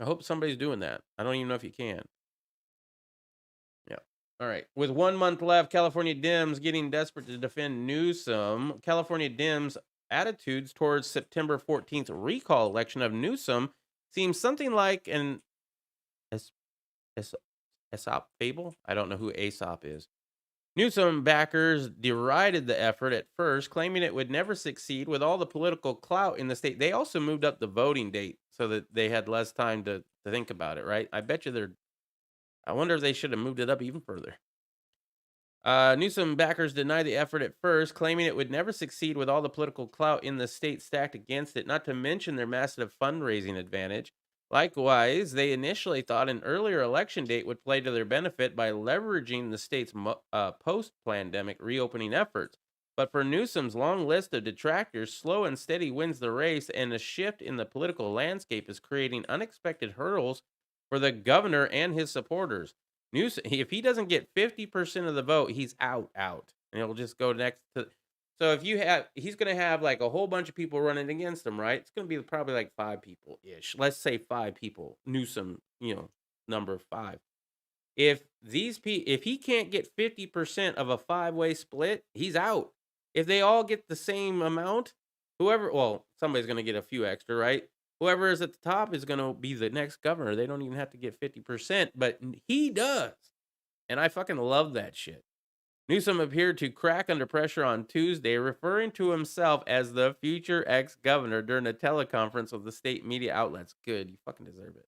I hope somebody's doing that. I don't even know if you can. Yeah. All right. With 1 month left, California Dems getting desperate to defend Newsom. California Dems' attitudes towards September 14th recall election of Newsom seems something like an Aesop fable. I don't know who Aesop is. Newsom backers derided the effort at first, claiming it would never succeed with all the political clout in the state. They also moved up the voting date so that they had less time to think about it, right? I bet you I wonder if they should have moved it up even further. Newsom backers denied the effort at first, claiming it would never succeed with all the political clout in the state stacked against it, not to mention their massive fundraising advantage. Likewise, they initially thought an earlier election date would play to their benefit by leveraging the state's post-pandemic reopening efforts. But for Newsom's long list of detractors, slow and steady wins the race, and a shift in the political landscape is creating unexpected hurdles for the governor and his supporters. Newsom, if he doesn't get 50% of the vote, he's out. And he'll just go next to... So if he's going to have like a whole bunch of people running against him, right? It's going to be probably like 5 people-ish. Let's say 5 people. Newsom, number 5. If he can't get 50% of a 5-way split, he's out. If they all get the same amount, somebody's going to get a few extra, right? Whoever is at the top is going to be the next governor. They don't even have to get 50%, but he does. And I fucking love that shit. Newsom appeared to crack under pressure on Tuesday, referring to himself as the future ex-governor during a teleconference with the state media outlets. Good, you fucking deserve it.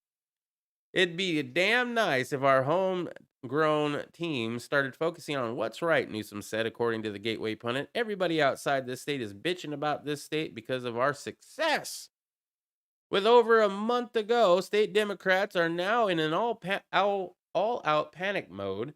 It'd be damn nice if our homegrown team started focusing on what's right, Newsom said, according to the Gateway pundit. Everybody outside this state is bitching about this state because of our success. With over a month to go, state Democrats are now in an all-out panic mode,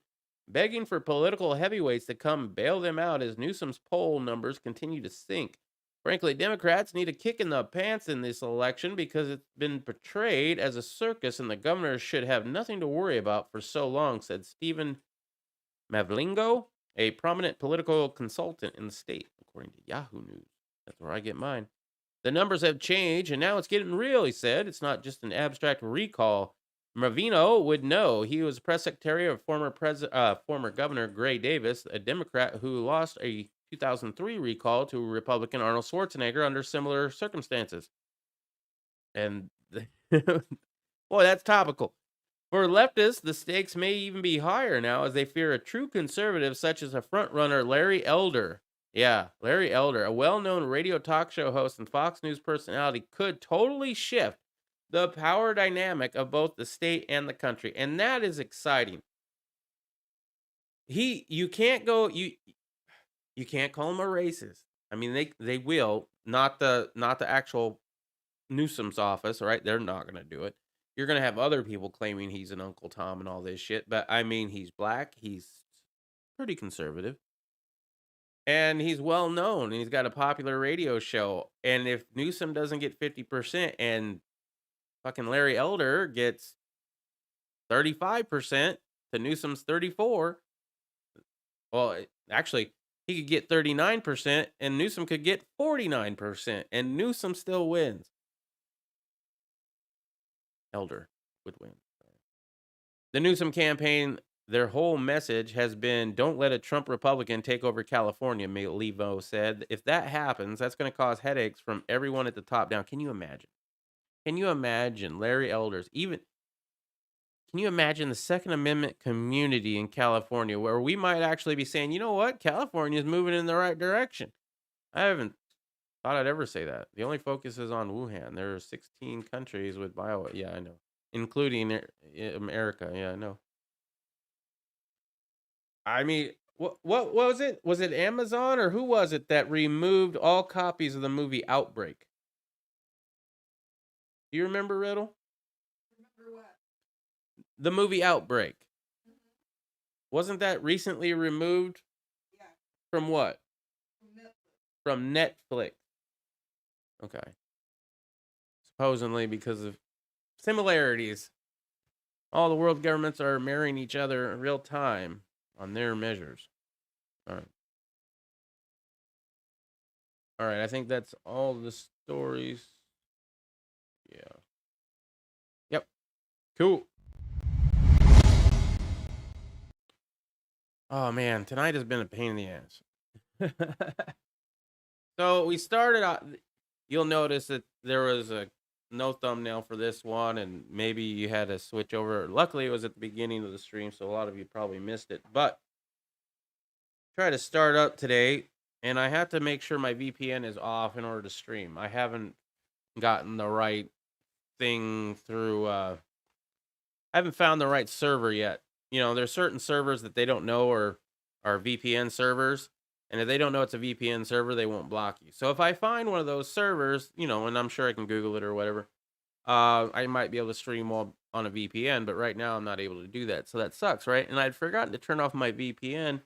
begging for political heavyweights to come bail them out as Newsom's poll numbers continue to sink. Frankly, Democrats need a kick in the pants in this election because it's been portrayed as a circus and the governor should have nothing to worry about for so long, said Stephen Mavlingo, a prominent political consultant in the state, according to Yahoo News. That's where I get mine. The numbers have changed, and now it's getting real, he said. It's not just an abstract recall. Mavino would know. He was press secretary of former Governor Gray Davis, a Democrat who lost a 2003 recall to Republican Arnold Schwarzenegger under similar circumstances. And Boy, that's topical. For leftists, the stakes may even be higher now as they fear a true conservative such as a frontrunner Larry Elder. Yeah, Larry Elder, a well-known radio talk show host and Fox News personality, could totally shift the power dynamic of both the state and the country, and that is exciting. You can't call him a racist. I mean, they will, not the actual Newsom's office, right? They're not going to do it. You're going to have other people claiming he's an Uncle Tom and all this shit, but I mean, he's black, he's pretty conservative, and he's well known, and he's got a popular radio show. And if Newsom doesn't get 50% and fucking Larry Elder gets 35% to Newsom's 34, well, actually, he could get 39% and Newsom could get 49%, and Newsom still wins. Elder would win. The Newsom campaign, their whole message has been, don't let a Trump Republican take over California, Levo said. If that happens, that's going to cause headaches from everyone at the top down. Can you imagine? Can you imagine Larry Elders? Can you imagine the Second Amendment community in California where we might actually be saying, you know what? California is moving in the right direction. I haven't thought I'd ever say that. The only focus is on Wuhan. There are 16 countries with bio. Yeah, I know. Including America. Yeah, I know. I mean, what was it? Was it Amazon or who was it that removed all copies of the movie Outbreak? Do you remember, Riddle? Remember what? The movie Outbreak. Wasn't that recently removed? Yeah. From what? From Netflix. From Netflix. Okay. Supposedly because of similarities. All the world governments are marrying each other in real time on their measures. All right. All right, I think that's all the stories. Yeah. Yep. Cool. Oh man, tonight has been a pain in the ass. So we started out. You'll notice that there was no thumbnail for this one, and maybe you had to switch over. Luckily, it was at the beginning of the stream, so a lot of you probably missed it. But try to start up today, and I have to make sure my VPN is off in order to stream. I haven't gotten the right thing through. I haven't found the right server yet. You know, there's certain servers that they don't know are VPN servers. And if they don't know it's a VPN server, they won't block you. So if I find one of those servers, you know, and I'm sure I can Google it or whatever, I might be able to stream while on a VPN. But right now I'm not able to do that. So that sucks, right? And I'd forgotten to turn off my VPN.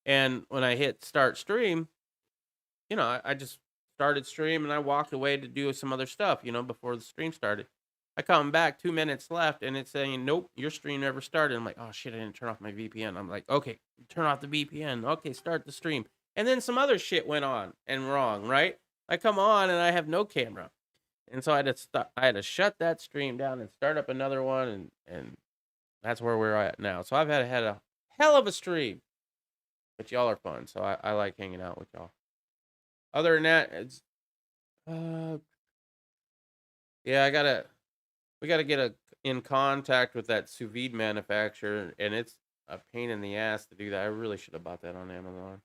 And when I hit start stream, you know, I just started stream and I walked away to do some other stuff, you know, before the stream started. I come back 2 minutes left and it's saying, nope, your stream never started. I'm like, oh shit, I didn't turn off my VPN. I'm like, okay, turn off the VPN. Okay, start the stream. And then some other shit went on and wrong, right? I come on and I have no camera. And so I had to shut that stream down and start up another one. And that's where we're at now. So I've had a hell of a stream. But y'all are fun. So I like hanging out with y'all. Other than that, it's, yeah, we gotta get in contact with that sous vide manufacturer, and it's a pain in the ass to do that. I really should have bought that on Amazon.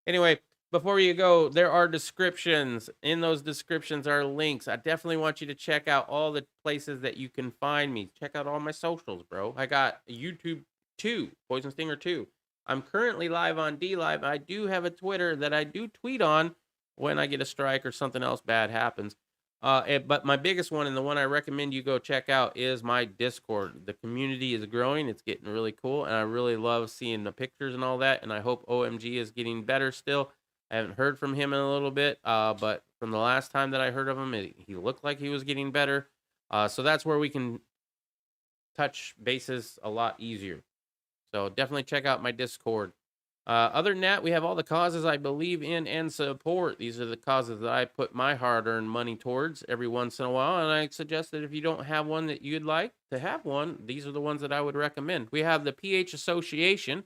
Anyway, before you go, there are descriptions. In those descriptions are links. I definitely want you to check out all the places that you can find me. Check out all my socials, bro. I got YouTube 2, Poison Stinger 2. I'm currently live on DLive. I do have a Twitter that I do tweet on when I get a strike or something else bad happens. But my biggest one and the one I recommend you go check out is my Discord. The community is growing. It's getting really cool. And I really love seeing the pictures and all that. And I hope OMG is getting better still. I haven't heard from him in a little bit. But from the last time that I heard of him, he looked like he was getting better. So that's where we can touch bases a lot easier. So definitely check out my Discord. Other than that, we have all the causes I believe in and support. These are the causes that I put my hard-earned money towards every once in a while. And I suggest that if you don't have one that you'd like to have one, these are the ones that I would recommend. We have the PH Association.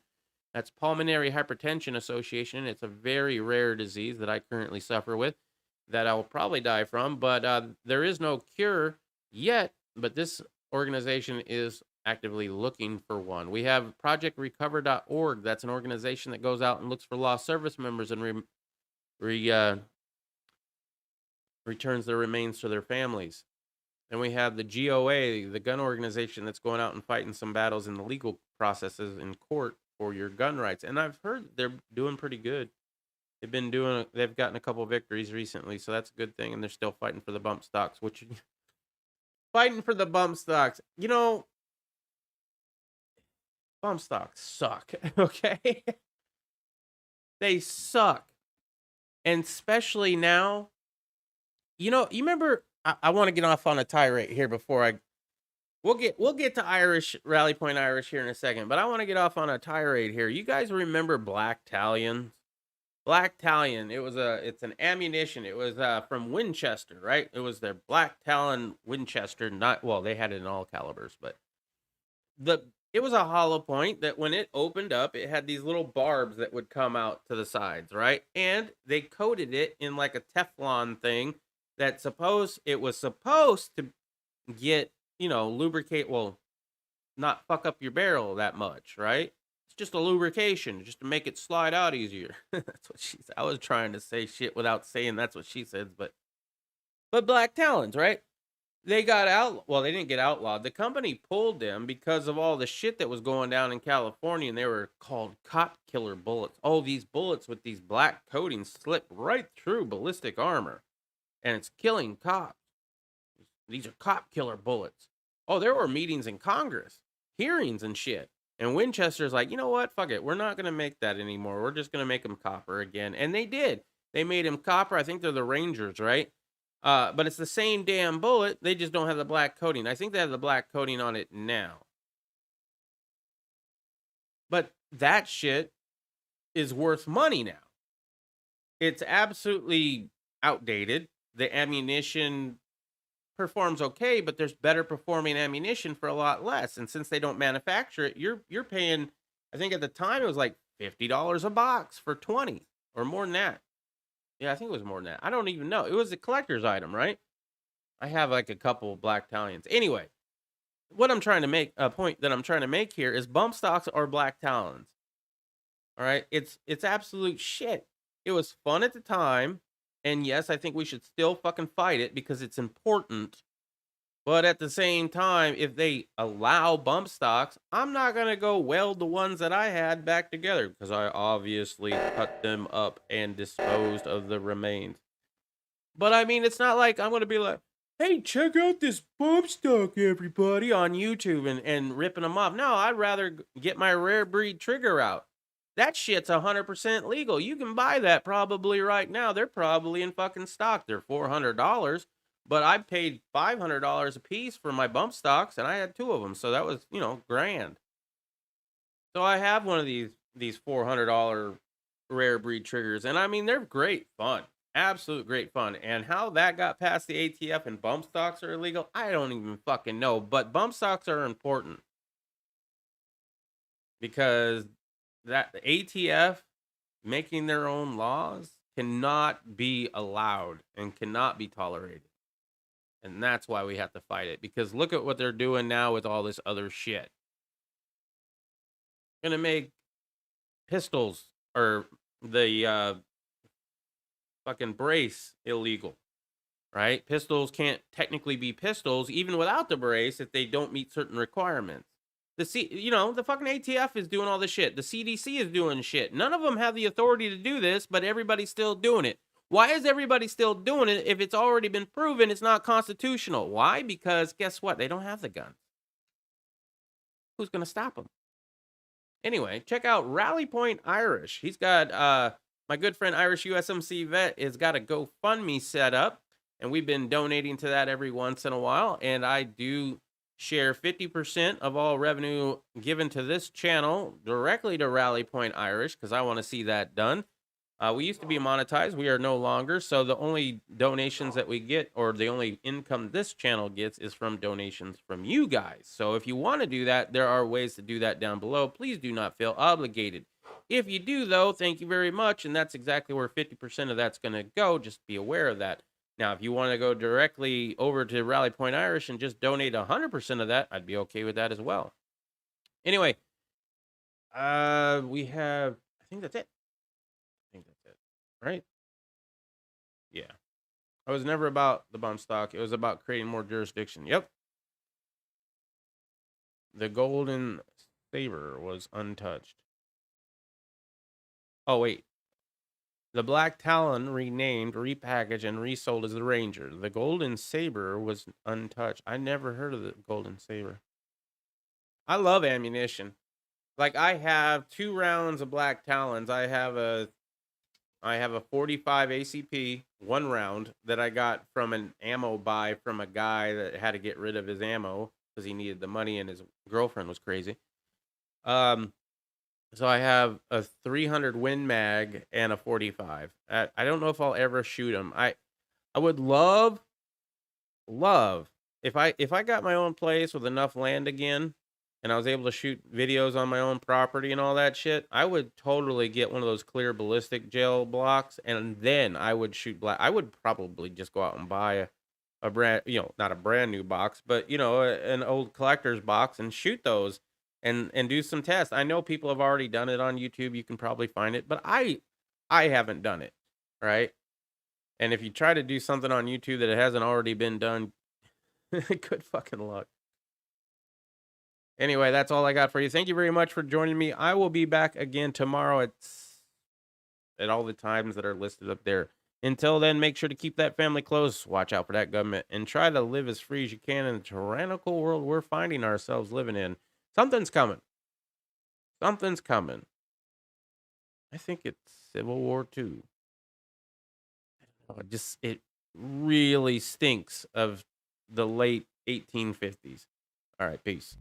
That's Pulmonary Hypertension Association. It's a very rare disease that I currently suffer with that I will probably die from. But there is no cure yet. But this organization is actively looking for one. We have projectrecover.org. That's an organization that goes out and looks for lost service members and returns their remains to their families. And we have the GOA, the gun organization that's going out and fighting some battles in the legal processes in court for your gun rights. And I've heard they're doing pretty good. They've gotten a couple victories recently, so that's a good thing. And they're still fighting for the bump stocks, fighting for the bump stocks. You know, bump stocks suck, okay? They suck. And especially now, you remember, I want to get off on a tirade here before we'll get to Irish, Rally Point Irish here in a second, but I want to get off on a tirade here. You guys remember Black Talons? Black Talon, it's an ammunition. It was from Winchester, right? It was their Black Talon Winchester, they had it in all calibers, but it was a hollow point that when it opened up, it had these little barbs that would come out to the sides, right? And they coated it in like a Teflon thing that it was supposed to get, lubricate, not fuck up your barrel that much, right? It's just a lubrication, just to make it slide out easier. That's what she said. I was trying to say shit without saying that's what she said, but Black Talons, right? They got out. Well, they didn't get outlawed. The company pulled them because of all the shit that was going down in California, and they were called cop killer bullets. Oh, these bullets with these black coatings slip right through ballistic armor, and it's killing cops. These are cop killer bullets. Oh, there were meetings in Congress, hearings and shit. And Winchester's like, you know what? Fuck it. We're not going to make that anymore. We're just going to make them copper again. And they did. They made them copper. I think they're the Rangers, right? But it's the same damn bullet. They just don't have the black coating. I think they have the black coating on it now. But that shit is worth money now. It's absolutely outdated. The ammunition performs okay, but there's better performing ammunition for a lot less. And since they don't manufacture it, you're paying, I think at the time it was like $50 a box for 20 or more than that. Yeah, I think it was more than that. I don't even know. It was a collector's item, right? I have like a couple Black Talons. Anyway, what I'm trying to make, a point that I'm trying to make here is bump stocks are Black Talons. All right? It's absolute shit. It was fun at the time. And yes, I think we should still fucking fight it because it's important. But at the same time, if they allow bump stocks, I'm not going to go weld the ones that I had back together because I obviously cut them up and disposed of the remains. But I mean, it's not like I'm going to be like, hey, check out this bump stock, everybody, on YouTube and ripping them off. No, I'd rather get my rare breed trigger out. That shit's 100% legal. You can buy that probably right now. They're probably in fucking stock. They're $400, but I paid $500 a piece for my bump stocks, and I had 2 of them, so that was, grand. So I have one of these $400 rare breed triggers, and I mean, they're great fun. Absolute great fun. And how that got past the ATF and bump stocks are illegal, I don't even fucking know, but bump stocks are important. Because that the ATF making their own laws cannot be allowed and cannot be tolerated. And that's why we have to fight it. Because look at what they're doing now with all this other shit. Gonna make pistols or the fucking brace illegal. Right? Pistols can't technically be pistols even without the brace if they don't meet certain requirements. The fucking ATF is doing all this shit. The CDC is doing shit. None of them have the authority to do this, but everybody's still doing it. Why is everybody still doing it if it's already been proven it's not constitutional? Why? Because guess what? They don't have the guns. Who's going to stop them? Anyway, check out Rally Point Irish. He's got, my good friend Irish USMC Vet has got a GoFundMe set up, and we've been donating to that every once in a while, and I do share 50% of all revenue given to this channel directly to Rally Point Irish because I want to see that done. We used to be monetized. We are no longer. So the only donations that we get or the only income this channel gets is from donations from you guys. So if you want to do that, there are ways to do that down below. Please do not feel obligated. If you do, though, thank you very much. And that's exactly where 50% of that's going to go. Just be aware of that. Now, if you want to go directly over to Rally Point Irish and just donate 100% of that, I'd be okay with that as well. Anyway, we have, I think that's it. Right? Yeah. I was never about the bump stock. It was about creating more jurisdiction. Yep. The golden saber was untouched. Oh, wait. The Black Talon renamed, repackaged, and resold as the Ranger. The Golden Saber was untouched. I never heard of the Golden Saber. I love ammunition. Like, I have 2 rounds of Black Talons. I have a 45 ACP, 1 round that I got from an ammo buy from a guy that had to get rid of his ammo because he needed the money and his girlfriend was crazy. So I have a 300 Win Mag and a 45. I don't know if I'll ever shoot them. I would love if I got my own place with enough land again and I was able to shoot videos on my own property and all that shit, I would totally get one of those clear ballistic gel blocks and then I would shoot black. I would probably just go out and buy a brand, not a brand new box, but an old collector's box and shoot those. And do some tests. I know people have already done it on YouTube. You can probably find it, but I haven't done it, right? And if you try to do something on YouTube that it hasn't already been done, good fucking luck. Anyway, that's all I got for you. Thank you very much for joining me. I will be back again tomorrow at all the times that are listed up there. Until then, make sure to keep that family close. Watch out for that government and try to live as free as you can in the tyrannical world we're finding ourselves living in. Something's coming. Something's coming. I think it's Civil War II. It really stinks of the late 1850s. All right, peace.